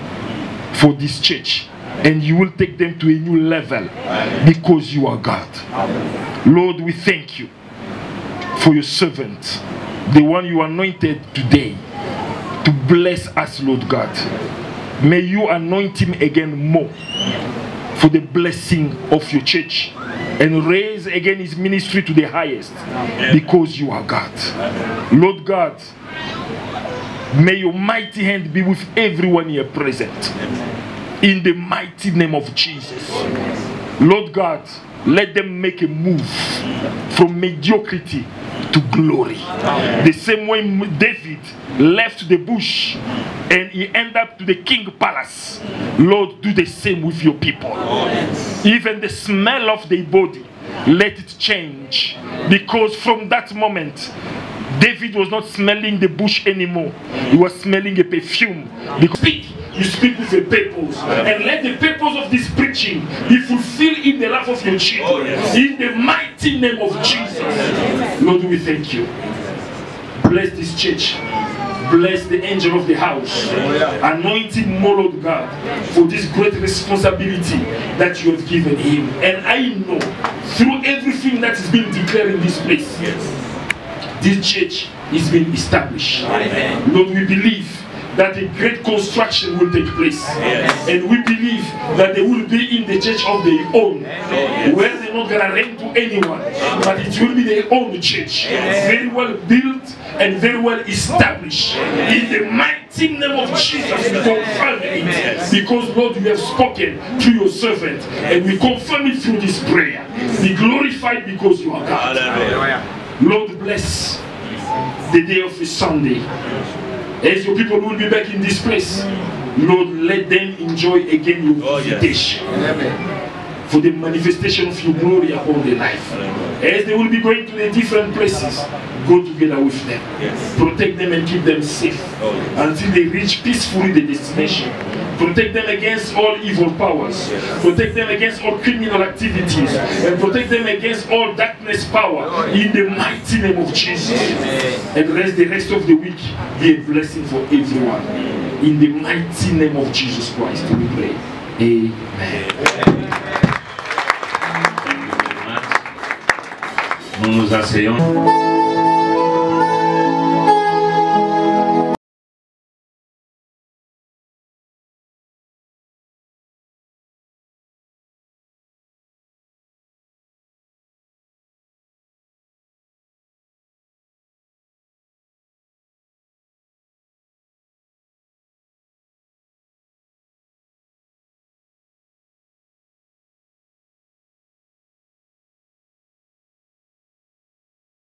F: for this church. And you will take them to a new level because you are God. Lord, we thank you for your servant, the one you anointed today to bless us, Lord God. May you anoint him again more for the blessing of your church, and raise again his ministry to the highest, because you are God. Lord God, may your mighty hand be with everyone here present, in the mighty name of Jesus. Lord God, let them make a move from mediocrity to glory. The same way David left the bush and he ended up to the king palace. Lord, do the same with your people. Even the smell of their body, let it change, because from that moment David was not smelling the bush anymore. He was smelling a perfume. Because you speak with the purpose, and let the purpose of this preaching be fulfilled in the life of your children, in the mighty name of Jesus. Lord, we thank you. Bless this church. Bless the angel of the house. Anoint him more, Lord God, for this great responsibility that you have given him. And I know through everything that is being declared in this place, this church is being established. Lord, we believe that a great construction will take place. And we believe that they will be in the church of their own, where they're not going to rent to anyone, but it will be their own church, very well built and very well established. In the mighty name of Jesus, we confirm it, because Lord, you have spoken through your servant, and we confirm it through this prayer. Be glorified, because you are God. Lord, bless the day of the Sunday. As your people will be back in this place, Lord, let them enjoy again your visitation. For the manifestation of your glory upon their life. As they will be going to the different places, go together with them. Protect them and keep them safe until they reach peacefully the destination. Protect them against all evil powers. Protect them against all criminal activities. And protect them against all darkness power, in the mighty name of Jesus. And the rest of the week be a blessing for everyone. In the mighty name of Jesus Christ we pray. Amen.
D: Nous nous asseyons.